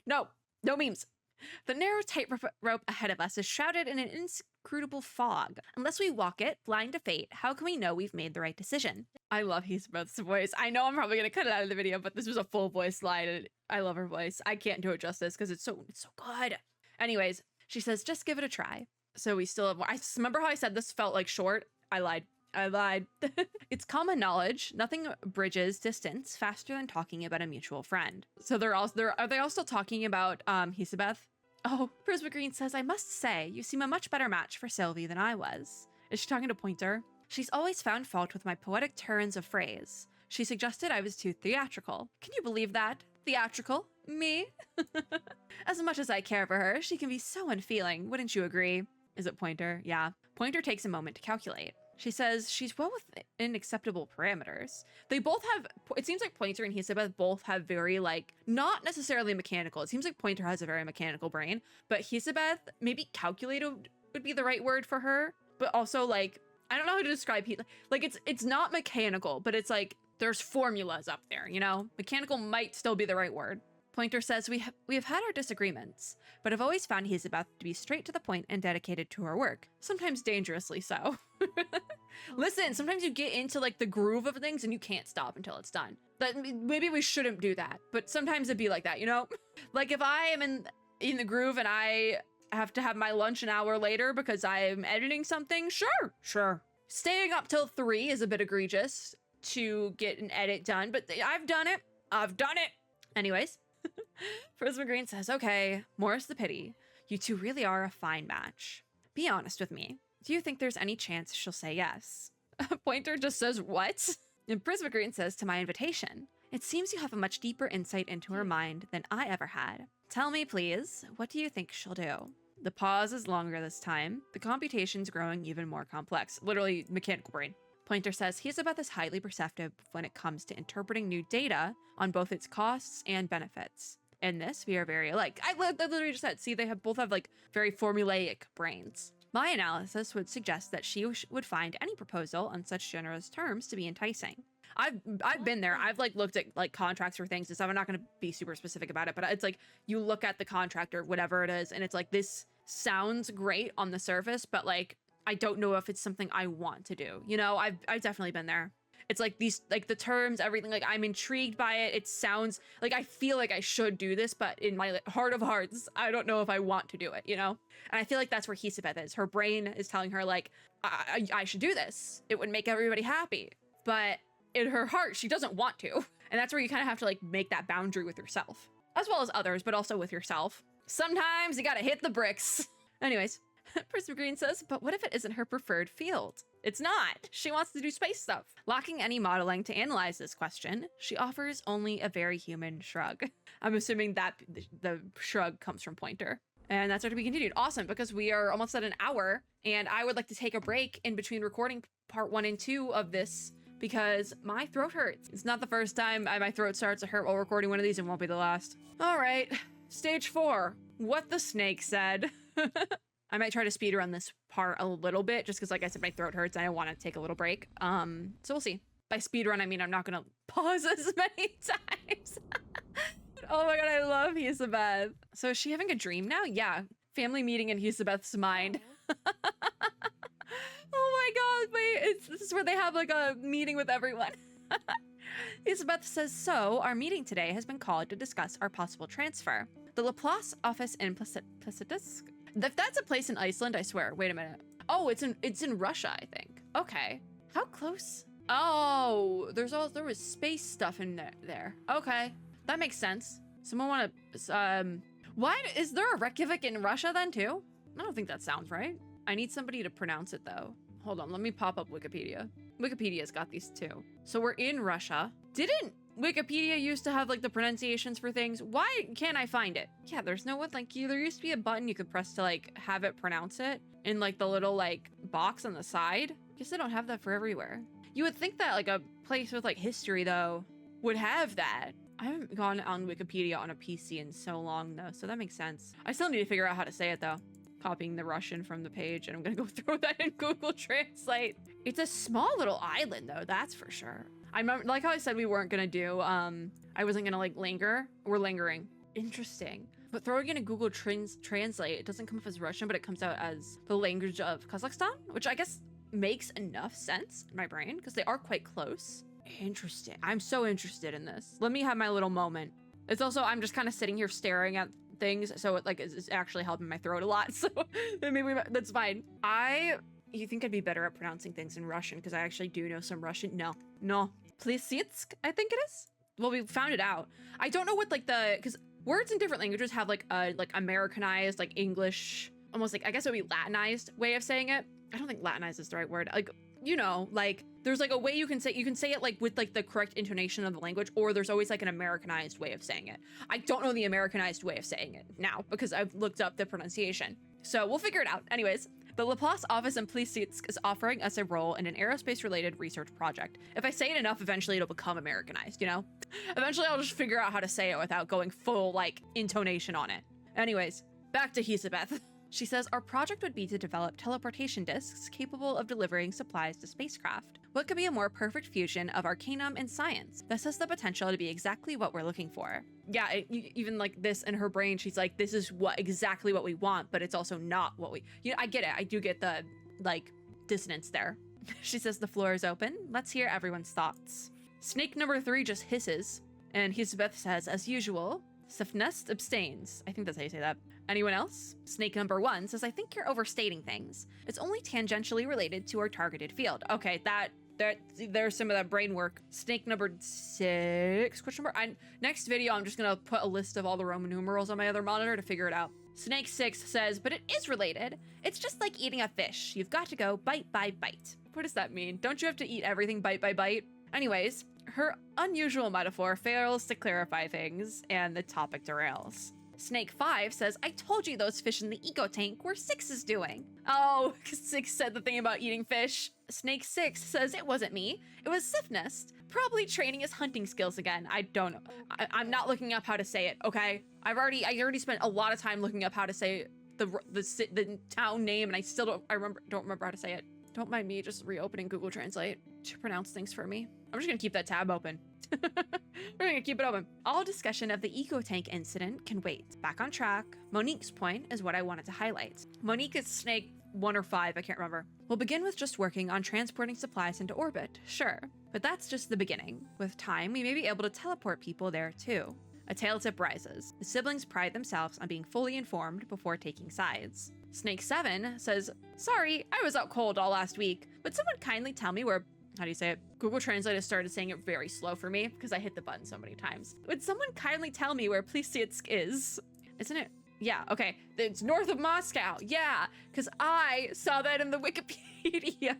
A: No memes. The narrow tightrope ahead of us is shrouded in an inscrutable fog. Unless we walk it, blind to fate, how can we know we've made the right decision? I love Hisabeth's voice. I know I'm probably going to cut it out of the video, but this was a full voice slide. And I love her voice. I can't do it justice because it's so good. Anyways, she says, just give it a try. So we still have more. I remember how I said this felt like short. I lied. It's common knowledge. Nothing bridges distance faster than talking about a mutual friend. So are they all still talking about Hisabeth? Oh, Prisma Green says, I must say, you seem a much better match for Sylvie than I was. Is she talking to Pointer? She's always found fault with my poetic turns of phrase. She suggested I was too theatrical. Can you believe that? Theatrical? Me? As much as I care for her, she can be so unfeeling, wouldn't you agree? Is it Pointer? Yeah. Pointer takes a moment to calculate. She says she's well within acceptable parameters. They both have, it seems like Pointer and Hisabeth both have very like, not necessarily mechanical. It seems like Pointer has a very mechanical brain, but Hisabeth, maybe calculated would be the right word for her, but also like, I don't know how to describe, like it's not mechanical, but it's like, there's formulas up there, you know? Mechanical might still be the right word. Pointer says, we have had our disagreements, but I've always found Hisabeth to be straight to the point and dedicated to her work, sometimes dangerously so. Listen, sometimes you get into like the groove of things and you can't stop until it's done. But maybe we shouldn't do that, but sometimes it'd be like that, you know? Like if I am in the groove and I have to have my lunch an hour later because I'm editing something, sure. Staying up till 3 is a bit egregious to get an edit done, but I've done it. Anyways. Prisma Green says, okay, more's the pity. You two really are a fine match. Be honest with me. Do you think there's any chance she'll say yes? Pointer just says, what? And Prisma Green says, to my invitation. It seems you have a much deeper insight into her mind than I ever had. Tell me, please, what do you think she'll do? The pause is longer this time. The computation's growing even more complex. Literally, mechanical brain. Pointer says Hisabeth is highly perceptive when it comes to interpreting new data on both its costs and benefits. In this, we are very alike. I literally just said, see, they both have like very formulaic brains. My analysis would suggest that she would find any proposal on such generous terms to be enticing. I've been there. I've like looked at like contracts for things and stuff. I'm not going to be super specific about it, but it's like you look at the contract or whatever it is, and it's like this sounds great on the surface, but like I don't know if it's something I want to do. You know, I've definitely been there. It's like these, like the terms, everything, like I'm intrigued by it. It sounds like I feel like I should do this, but in my heart of hearts, I don't know if I want to do it, you know? And I feel like that's where Hisabeth is. Her brain is telling her like, I should do this. It would make everybody happy. But in her heart, she doesn't want to. And that's where you kind of have to like make that boundary with yourself, as well as others, but also with yourself. Sometimes you gotta hit the bricks. Anyways, Prisma Green says, but what if it isn't her preferred field? It's not. She wants to do space stuff. Lacking any modeling to analyze this question, she offers only a very human shrug. I'm assuming that the shrug comes from Pointer. And that's where to be continued. Awesome, because we are almost at an hour, and I would like to take a break in between recording part 1 and 2 of this because my throat hurts. It's not the first time my throat starts to hurt while recording one of these, and won't be the last. All right, stage 4, what the snake said. I might try to speed run this part a little bit just because, like I said, my throat hurts and I want to take a little break. So we'll see. By speed run, I mean I'm not going to pause as many times. Oh my god, I love Hisabeth. So is she having a dream now? Yeah. Family meeting in Hisabeth's mind. Oh my god, wait. This is where they have like a meeting with everyone. Hisabeth says, so our meeting today has been called to discuss our possible transfer. The Laplace office in Placidus. If that's a place in Iceland, I swear. Wait a minute. Oh, it's in Russia, I think. Okay. How close? Oh, there was space stuff in there. Okay. That makes sense. Someone want to, why is there a Reykjavik in Russia then too? I don't think that sounds right. I need somebody to pronounce it though. Hold on, let me pop up Wikipedia. Wikipedia's got these too. So we're in Russia. Didn't Wikipedia used to have like the pronunciations for things? Why can't I find it? Yeah, there's no one, like there used to be a button you could press to like have it pronounce it in like the little like box on the side. Guess they don't have that for everywhere. You would think that like a place with like history though would have that. I haven't gone on Wikipedia on a PC in so long though, so that makes sense. I still need to figure out how to say it though. Copying the Russian from the page, and I'm gonna go throw that in Google Translate. It's a small little island though, that's for sure. I remember, like how I said we weren't gonna do, I wasn't gonna like linger. We're lingering. Interesting. But throwing in a Google Translate, it doesn't come up as Russian, but it comes out as the language of Kazakhstan, which I guess makes enough sense in my brain because they are quite close. Interesting. I'm so interested in this. Let me have my little moment. It's also, I'm just kind of sitting here staring at things, so it like is actually helping my throat a lot, so maybe that's fine. You think I'd be better at pronouncing things in Russian because I actually do know some Russian? No. Plisitsk, I think it is? Well, we found it out. I don't know what like because words in different languages have like a Americanized, like English, almost like, I guess it would be Latinized way of saying it. I don't think Latinized is the right word. Like, you know, like there's like a way you can say it like with like the correct intonation of the language, or there's always like an Americanized way of saying it. I don't know the Americanized way of saying it now because I've looked up the pronunciation. So we'll figure it out. Anyways, the Laplace office in Plissitsk is offering us a role in an aerospace-related research project. If I say it enough, eventually it'll become Americanized, you know? Eventually I'll just figure out how to say it without going full, like, intonation on it. Anyways, back to Hisabeth. She says, our project would be to develop teleportation discs capable of delivering supplies to spacecraft. What could be a more perfect fusion of arcanum and science? This has the potential to be exactly what we're looking for. Yeah, even like this in her brain, she's like, this is exactly what we want, but it's also not what we... You know, I get it. I do get the, like, dissonance there. She says, the floor is open. Let's hear everyone's thoughts. Snake number 3 just hisses, and Hisabeth says, as usual, Sifnest abstains. I think that's how you say that. Anyone else? Snake number 1 says, I think you're overstating things. It's only tangentially related to our targeted field. Okay, there's some of that brain work. Snake number 6, question mark. Next video, I'm just gonna put a list of all the Roman numerals on my other monitor to figure it out. Snake 6 says, but it is related. It's just like eating a fish. You've got to go bite by bite. What does that mean? Don't you have to eat everything bite by bite? Anyways, her unusual metaphor fails to clarify things, and the topic derails. Snake 5 says, I told you those fish in the eco tank were 6 is doing. Oh, 6 said the thing about eating fish. Snake 6 says, it wasn't me. It was Sifnest. Probably training his hunting skills again. I don't know. I'm not looking up how to say it, okay? I already spent a lot of time looking up how to say the town name, and I still don't remember how to say it. Don't mind me just reopening Google Translate to pronounce things for me. I'm just gonna keep that tab open. We're gonna keep it open. All discussion of the eco tank incident can wait. Back on track. Monique's point is what I wanted to highlight. Monique is Snake 1 or 5, I can't remember. We'll begin with just working on transporting supplies into orbit, sure. But that's just the beginning. With time, we may be able to teleport people there too. A tail tip rises. The siblings pride themselves on being fully informed before taking sides. Snake 7 says, sorry, I was out cold all last week. Would someone kindly tell me where... How do you say it? Google Translate has started saying it very slow for me because I hit the button so many times. Would someone kindly tell me where Plissitsk is? Isn't it? Yeah, okay. It's north of Moscow. Yeah, because I saw that in the Wikipedia.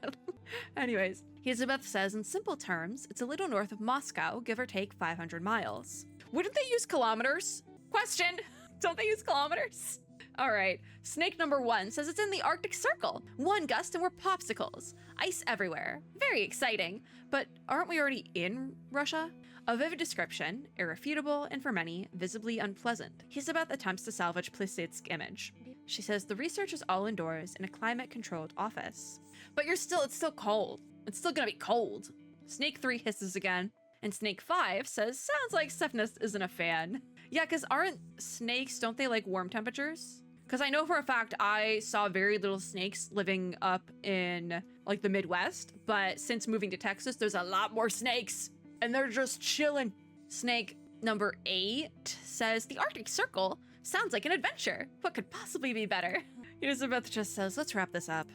A: Anyways, Hisabeth says, in simple terms, it's a little north of Moscow, give or take 500 miles. Wouldn't they use kilometers? Question. Don't they use kilometers? All right, snake number 1 says it's in the Arctic Circle. 1 gust and we're popsicles. Ice everywhere. Very exciting. But aren't we already in Russia? A vivid description, irrefutable, and for many, visibly unpleasant. Hisabeth attempts to salvage Plissitsk image. She says the research is all indoors in a climate-controlled office. But it's still cold. It's still gonna be cold. Snake 3 hisses again. And Snake 5 says, sounds like Sifnest isn't a fan. Yeah, because aren't snakes, don't they like warm temperatures? Because I know for a fact I saw very little snakes living up in like the Midwest, but since moving to Texas, there's a lot more snakes and they're just chilling. Snake number 8 says, the Arctic Circle sounds like an adventure. What could possibly be better? Elizabeth just says, let's wrap this up.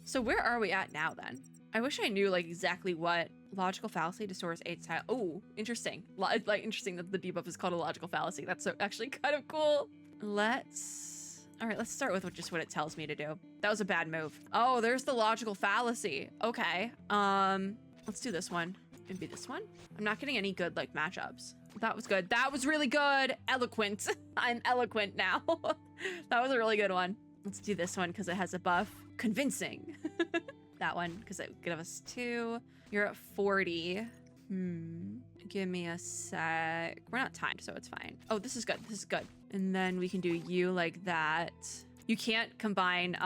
A: So where are we at now then? I wish I knew like exactly what logical fallacy distorts 8 style. Oh, interesting. Like interesting that the debuff is called a logical fallacy. That's actually kind of cool. All right, let's start with just what it tells me to do. That was a bad move. Oh, there's the logical fallacy. Okay. Let's do this one. Maybe this one. I'm not getting any good like matchups. That was good. That was really good. Eloquent. I'm eloquent now. That was a really good one. Let's do this one because it has a buff. Convincing. That one because it give us 2. You're at 40. Give me a sec. We're not timed, so it's fine. Oh, this is good. This is good. And then we can do you like that. You can't combine,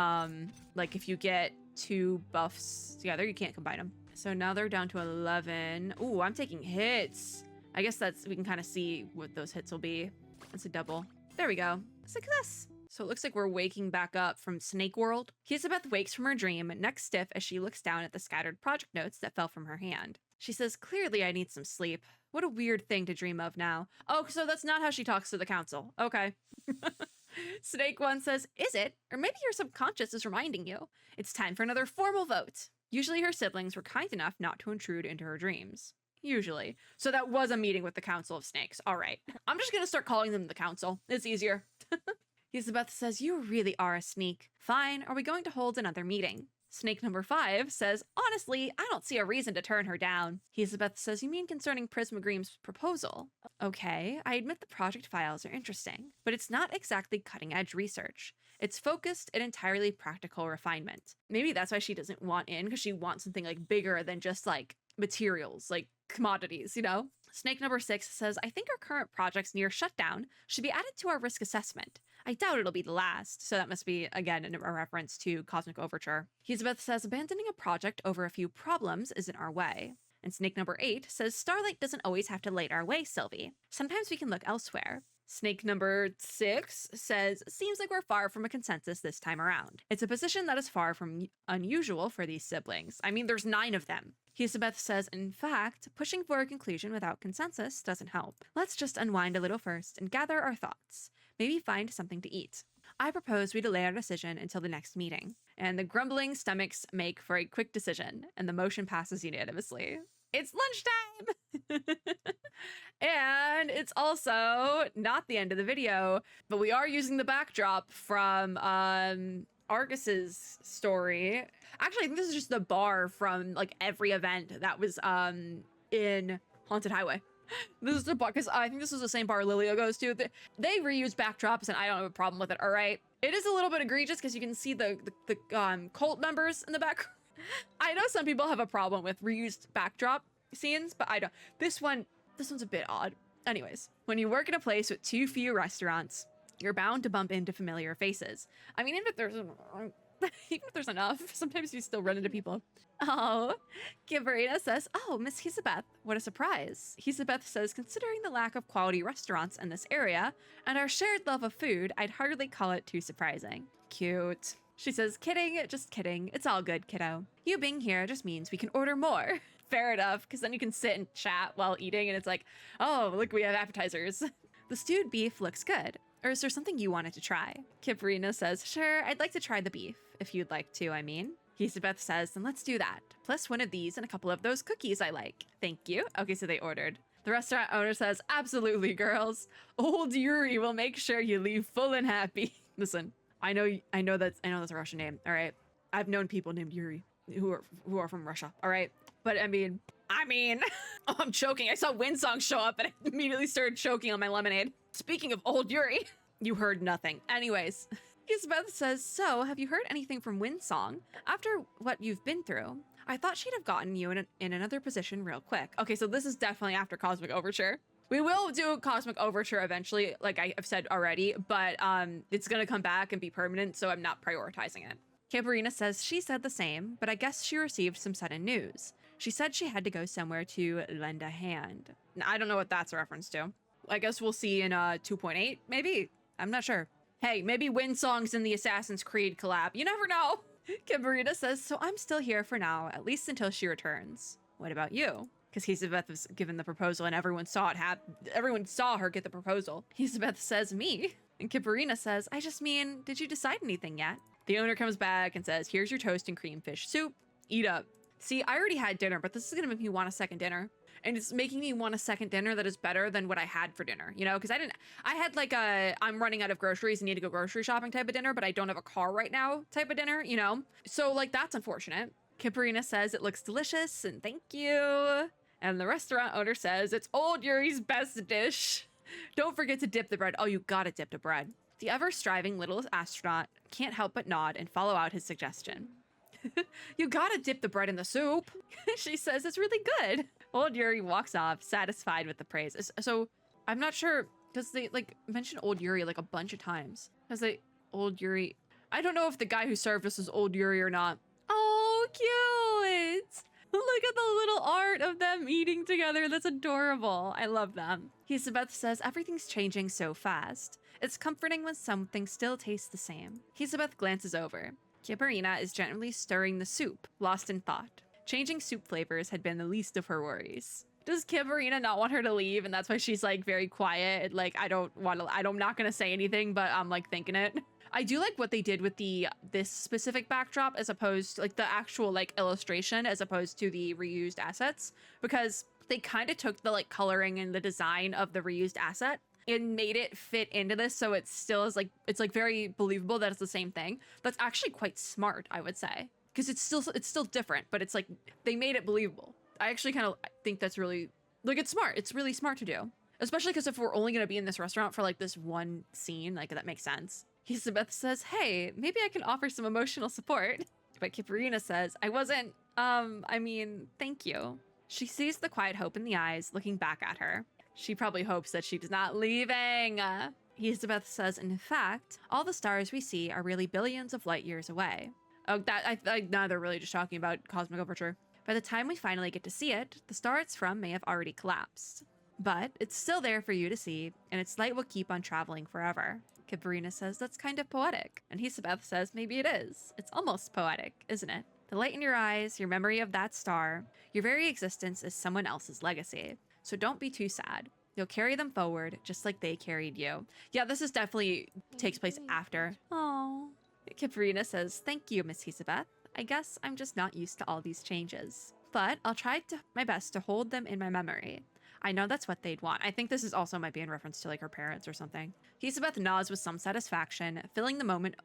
A: like if you get 2 buffs together, you can't combine them. So now they're down to 11. Ooh, I'm taking hits. I guess we can kind of see what those hits will be. It's a double. There we go. Success. So it looks like we're waking back up from Snake World. Hisabeth wakes from her dream, neck stiff as she looks down at the scattered project notes that fell from her hand. She says, clearly I need some sleep. What a weird thing to dream of now. Oh, so that's not how she talks to the council. Okay. Snake 1 says, is it? Or maybe your subconscious is reminding you. It's time for another formal vote. Usually her siblings were kind enough not to intrude into her dreams. Usually. So that was a meeting with the Council of Snakes. All right. I'm just gonna start calling them the Council. It's easier. Elizabeth says, you really are a sneak. Fine, are we going to hold another meeting? Snake number 5 says, honestly, I don't see a reason to turn her down. Elizabeth says, you mean concerning Prismagreem's proposal? Okay, I admit the project files are interesting, but it's not exactly cutting-edge research. It's focused and entirely practical refinement. Maybe that's why she doesn't want in, because she wants something like bigger than just like materials, like commodities, you know? Snake number 6 says, I think our current project's near shutdown should be added to our risk assessment. I doubt it'll be the last, so that must be, again, a reference to Cosmic Overture. Elizabeth says, abandoning a project over a few problems isn't our way. And Snake number 8 says, Starlight doesn't always have to light our way, Sylvie. Sometimes we can look elsewhere. Snake number 6 says, seems like we're far from a consensus this time around. It's a position that is far from unusual for these siblings. I mean, there's 9 of them. Elizabeth says, in fact, pushing for a conclusion without consensus doesn't help. Let's just unwind a little first and gather our thoughts. Maybe find something to eat. I propose we delay our decision until the next meeting. And the grumbling stomachs make for a quick decision, and the motion passes unanimously. It's lunchtime! And it's also not the end of the video, but we are using the backdrop from Argus's story. Actually, I think this is just the bar from like every event that was in Haunted Highway. This is the bar, because I think this is the same bar Lilia goes to. They reuse backdrops, and I don't have a problem with it, all right? It is a little bit egregious, because you can see the cult members in the background. I know some people have a problem with reused backdrop scenes, but I don't. This one's a bit odd. Anyways, when you work in a place with too few restaurants, you're bound to bump into familiar faces. I mean, even if there's enough, sometimes you still run into people. Oh, Giverina says, oh, Miss Elizabeth, what a surprise. Elizabeth says, considering the lack of quality restaurants in this area and our shared love of food, I'd hardly call it too surprising. Cute. She says, kidding, just kidding. It's all good, kiddo. You being here just means we can order more. Fair enough, because then you can sit and chat while eating, and it's like, oh, look, we have appetizers. The stewed beef looks good. Or is there something you wanted to try? Kiprina says, sure, I'd like to try the beef, if you'd like to, I mean. Elizabeth says, then let's do that. Plus one of these and a couple of those cookies I like. Thank you. Okay, so they ordered. The restaurant owner says, absolutely, girls. Old Yuri will make sure you leave full and happy. Listen, I know that's a Russian name, all right? I've known people named Yuri who are from Russia, all right? But I mean, oh, I'm choking. I saw Windsong show up and I immediately started choking on my lemonade. Speaking of old Yuri, you heard nothing. Anyways, Elizabeth says, so have you heard anything from Windsong? After what you've been through, I thought she'd have gotten you in another position real quick. Okay, so this is definitely after Cosmic Overture. We will do Cosmic Overture eventually, like I've said already, but it's gonna come back and be permanent, so I'm not prioritizing it. Camperina says she said the same, but I guess she received some sudden news. She said she had to go somewhere to lend a hand. Now, I don't know what that's a reference to. I guess we'll see in 2.8, maybe? I'm not sure. Hey, maybe Windsong's in the Assassin's Creed collab. You never know. Kimberita says, so I'm still here for now, at least until she returns. What about you? Because Elizabeth was given the proposal and everyone saw her get the proposal. Elizabeth says, me? And Kimberina says, I just mean, did you decide anything yet? The owner comes back and says, here's your toast and cream fish soup. Eat up. See, I already had dinner, but this is gonna make me want a second dinner. And it's making me want a second dinner that is better than what I had for dinner, you know? Because I had like I'm running out of groceries and need to go grocery shopping type of dinner, but I don't have a car right now type of dinner, you know? So like, that's unfortunate. Kiparina says it looks delicious and thank you. And the restaurant owner says it's old Yuri's best dish. Don't forget to dip the bread. Oh, you gotta dip the bread. The ever-striving little astronaut can't help but nod and follow out his suggestion. You gotta dip the bread in the soup. She says it's really good. Old Yuri walks off, satisfied with the praise. So I'm not sure, because they like mention old Yuri like a bunch of times. Because old Yuri, I don't know if the guy who served us is old Yuri or not. Oh, cute. Look at the little art of them eating together. That's adorable. I love them. Elizabeth says everything's changing so fast. It's comforting when something still tastes the same. Elizabeth glances over. Kibarina is gently stirring the soup, lost in thought. Changing soup flavors had been the least of her worries. Does Kibarina not want her to leave, and that's why she's like very quiet? Like, I'm not gonna say anything, but I'm like thinking it. I do like what they did with this specific backdrop as opposed to like the actual like illustration as opposed to the reused assets, because they kind of took the like coloring and the design of the reused asset and made it fit into this, so it still is like, it's like very believable that it's the same thing. That's actually quite smart, I would say, because it's still different, but it's like they made it believable. I actually kind of think that's really, like, it's smart. It's really smart to do, especially because if we're only going to be in this restaurant for like this one scene, like that makes sense. Elizabeth says, hey, maybe I can offer some emotional support. But Kiparina says, I mean, thank you. She sees the quiet hope in the eyes, looking back at her. She probably hopes that she's not leaving. Elizabeth says, in fact, all the stars we see are really billions of light years away. Oh, now they're really just talking about cosmic overture. By the time we finally get to see it, the star it's from may have already collapsed. But it's still there for you to see, and its light will keep on traveling forever. Kiparina says, that's kind of poetic. And Elizabeth says, maybe it is. It's almost poetic, isn't it? The light in your eyes, your memory of that star, your very existence is someone else's legacy. So don't be too sad. You'll carry them forward just like they carried you. Yeah, this is definitely takes place after. Oh. Kiparina says, thank you, Miss Elizabeth. I guess I'm just not used to all these changes. But I'll try my best to hold them in my memory. I know that's what they'd want. I think this is also might be in reference to like her parents or something. Elizabeth nods with some satisfaction, filing the moment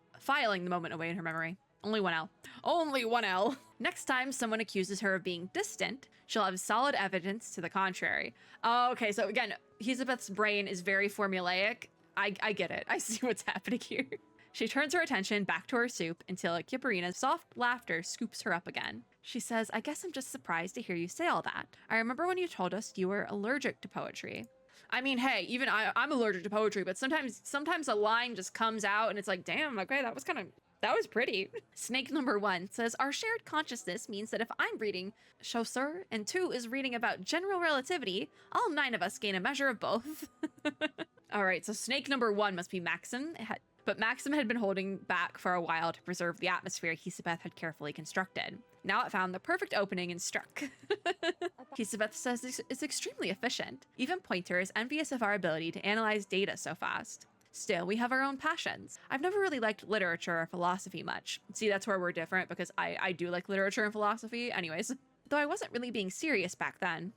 A: away in her memory. Only one L. Only one L. Next time someone accuses her of being distant, she'll have solid evidence to the contrary. Oh, okay, so again, Elizabeth's brain is very formulaic. I get it. I see what's happening here. She turns her attention back to her soup until Kiparina's soft laughter scoops her up again. She says, I guess I'm just surprised to hear you say all that. I remember when you told us you were allergic to poetry. I mean, hey, even I'm allergic to poetry, but sometimes a line just comes out and it's like, damn, okay, that was pretty. Snake number 1 says, our shared consciousness means that if I'm reading Chaucer and 2 is reading about general relativity, all 9 of us gain a measure of both. All right, so snake number 1 must be Maxim. But Maxim had been holding back for a while to preserve the atmosphere Elizabeth had carefully constructed. Now it found the perfect opening and struck. Elizabeth says it's extremely efficient. Even Pointer is envious of our ability to analyze data so fast. Still, we have our own passions. I've never really liked literature or philosophy much. See, that's where we're different, because I do like literature and philosophy anyways. Though I wasn't really being serious back then.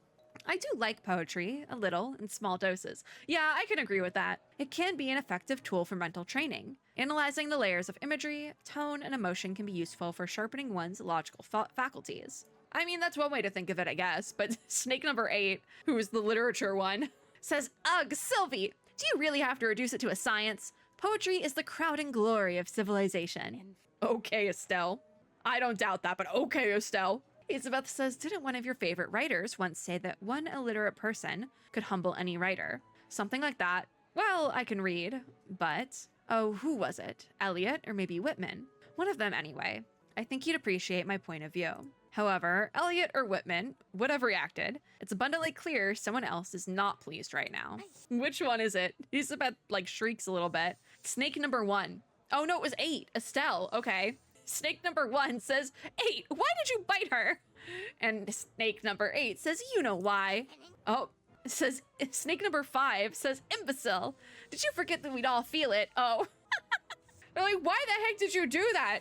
A: I do like poetry, a little, in small doses. Yeah, I can agree with that. It can be an effective tool for mental training. Analyzing the layers of imagery, tone, and emotion can be useful for sharpening one's logical faculties. I mean, that's one way to think of it, I guess, but snake number 8, who is the literature one, says, ugh, Sylvie, do you really have to reduce it to a science? Poetry is the crowning glory of civilization. Okay, Estelle. I don't doubt that, but okay, Estelle. Elizabeth says, didn't one of your favorite writers once say that one illiterate person could humble any writer? Something like that. Well, I can read, but... Oh, who was it? Eliot or maybe Whitman? One of them anyway. I think you'd appreciate my point of view. However, Eliot or Whitman would have reacted. It's abundantly clear someone else is not pleased right now. Which one is it? Elizabeth, like, shrieks a little bit. Snake number 1. Oh no, it was 8. Estelle, okay. Snake number 1 says, 8, why did you bite her? And snake number 8 says, you know why. Oh, it says, snake number 5 says, imbecile. Did you forget that we'd all feel it? Oh. They're like, why the heck did you do that?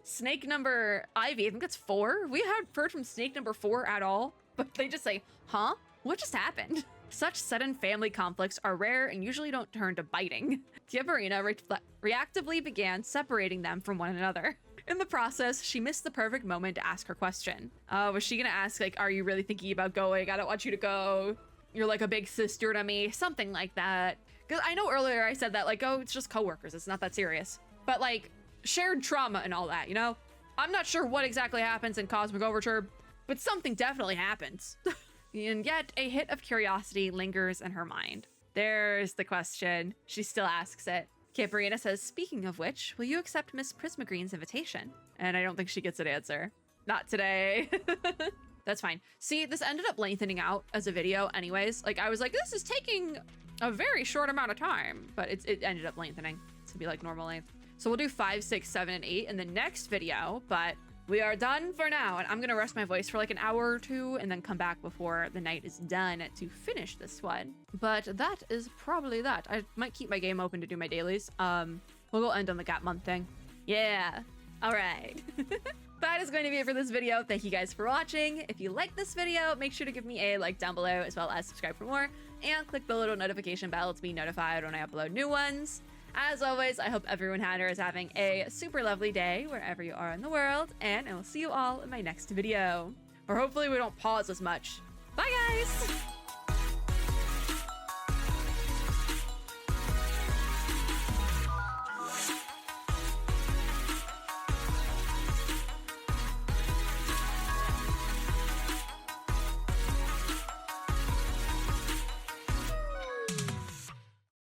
A: Snake number Ivy, I think that's 4. We haven't heard from snake number 4 at all, but they just say, huh? What just happened? Such sudden family conflicts are rare and usually don't turn to biting. Kiparina reactively began separating them from one another. In the process, she missed the perfect moment to ask her question. Was she gonna ask, like, are you really thinking about going? I don't want you to go. You're like a big sister to me. Something like that. Because I know earlier I said that, like, oh, it's just coworkers. It's not that serious. But, like, shared trauma and all that, you know? I'm not sure what exactly happens in Cosmic Overture, but something definitely happens. And yet, a hit of curiosity lingers in her mind. There's the question. She still asks it. Kiparina says, speaking of which, will you accept Miss Prismagreen's invitation? And I don't think she gets an answer. Not today. That's fine. See, this ended up lengthening out as a video anyways. Like, I was like, this is taking a very short amount of time, but it ended up lengthening to be like normal length. So we'll do 5, 6, 7, and 8 in the next video, but we are done for now. And I'm gonna rest my voice for like an hour or 2 and then come back before the night is done to finish this one. But that is probably that. I might keep my game open to do my dailies. We'll go end on the Gap month thing. Yeah. All right. That is going to be it for this video. Thank you guys for watching. If you like this video, make sure to give me a like down below, as well as subscribe for more, and click the little notification bell to be notified when I upload new ones. As always, I hope everyone is having a super lovely day wherever you are in the world, and I will see you all in my next video. Or hopefully we don't pause as much. Bye, guys!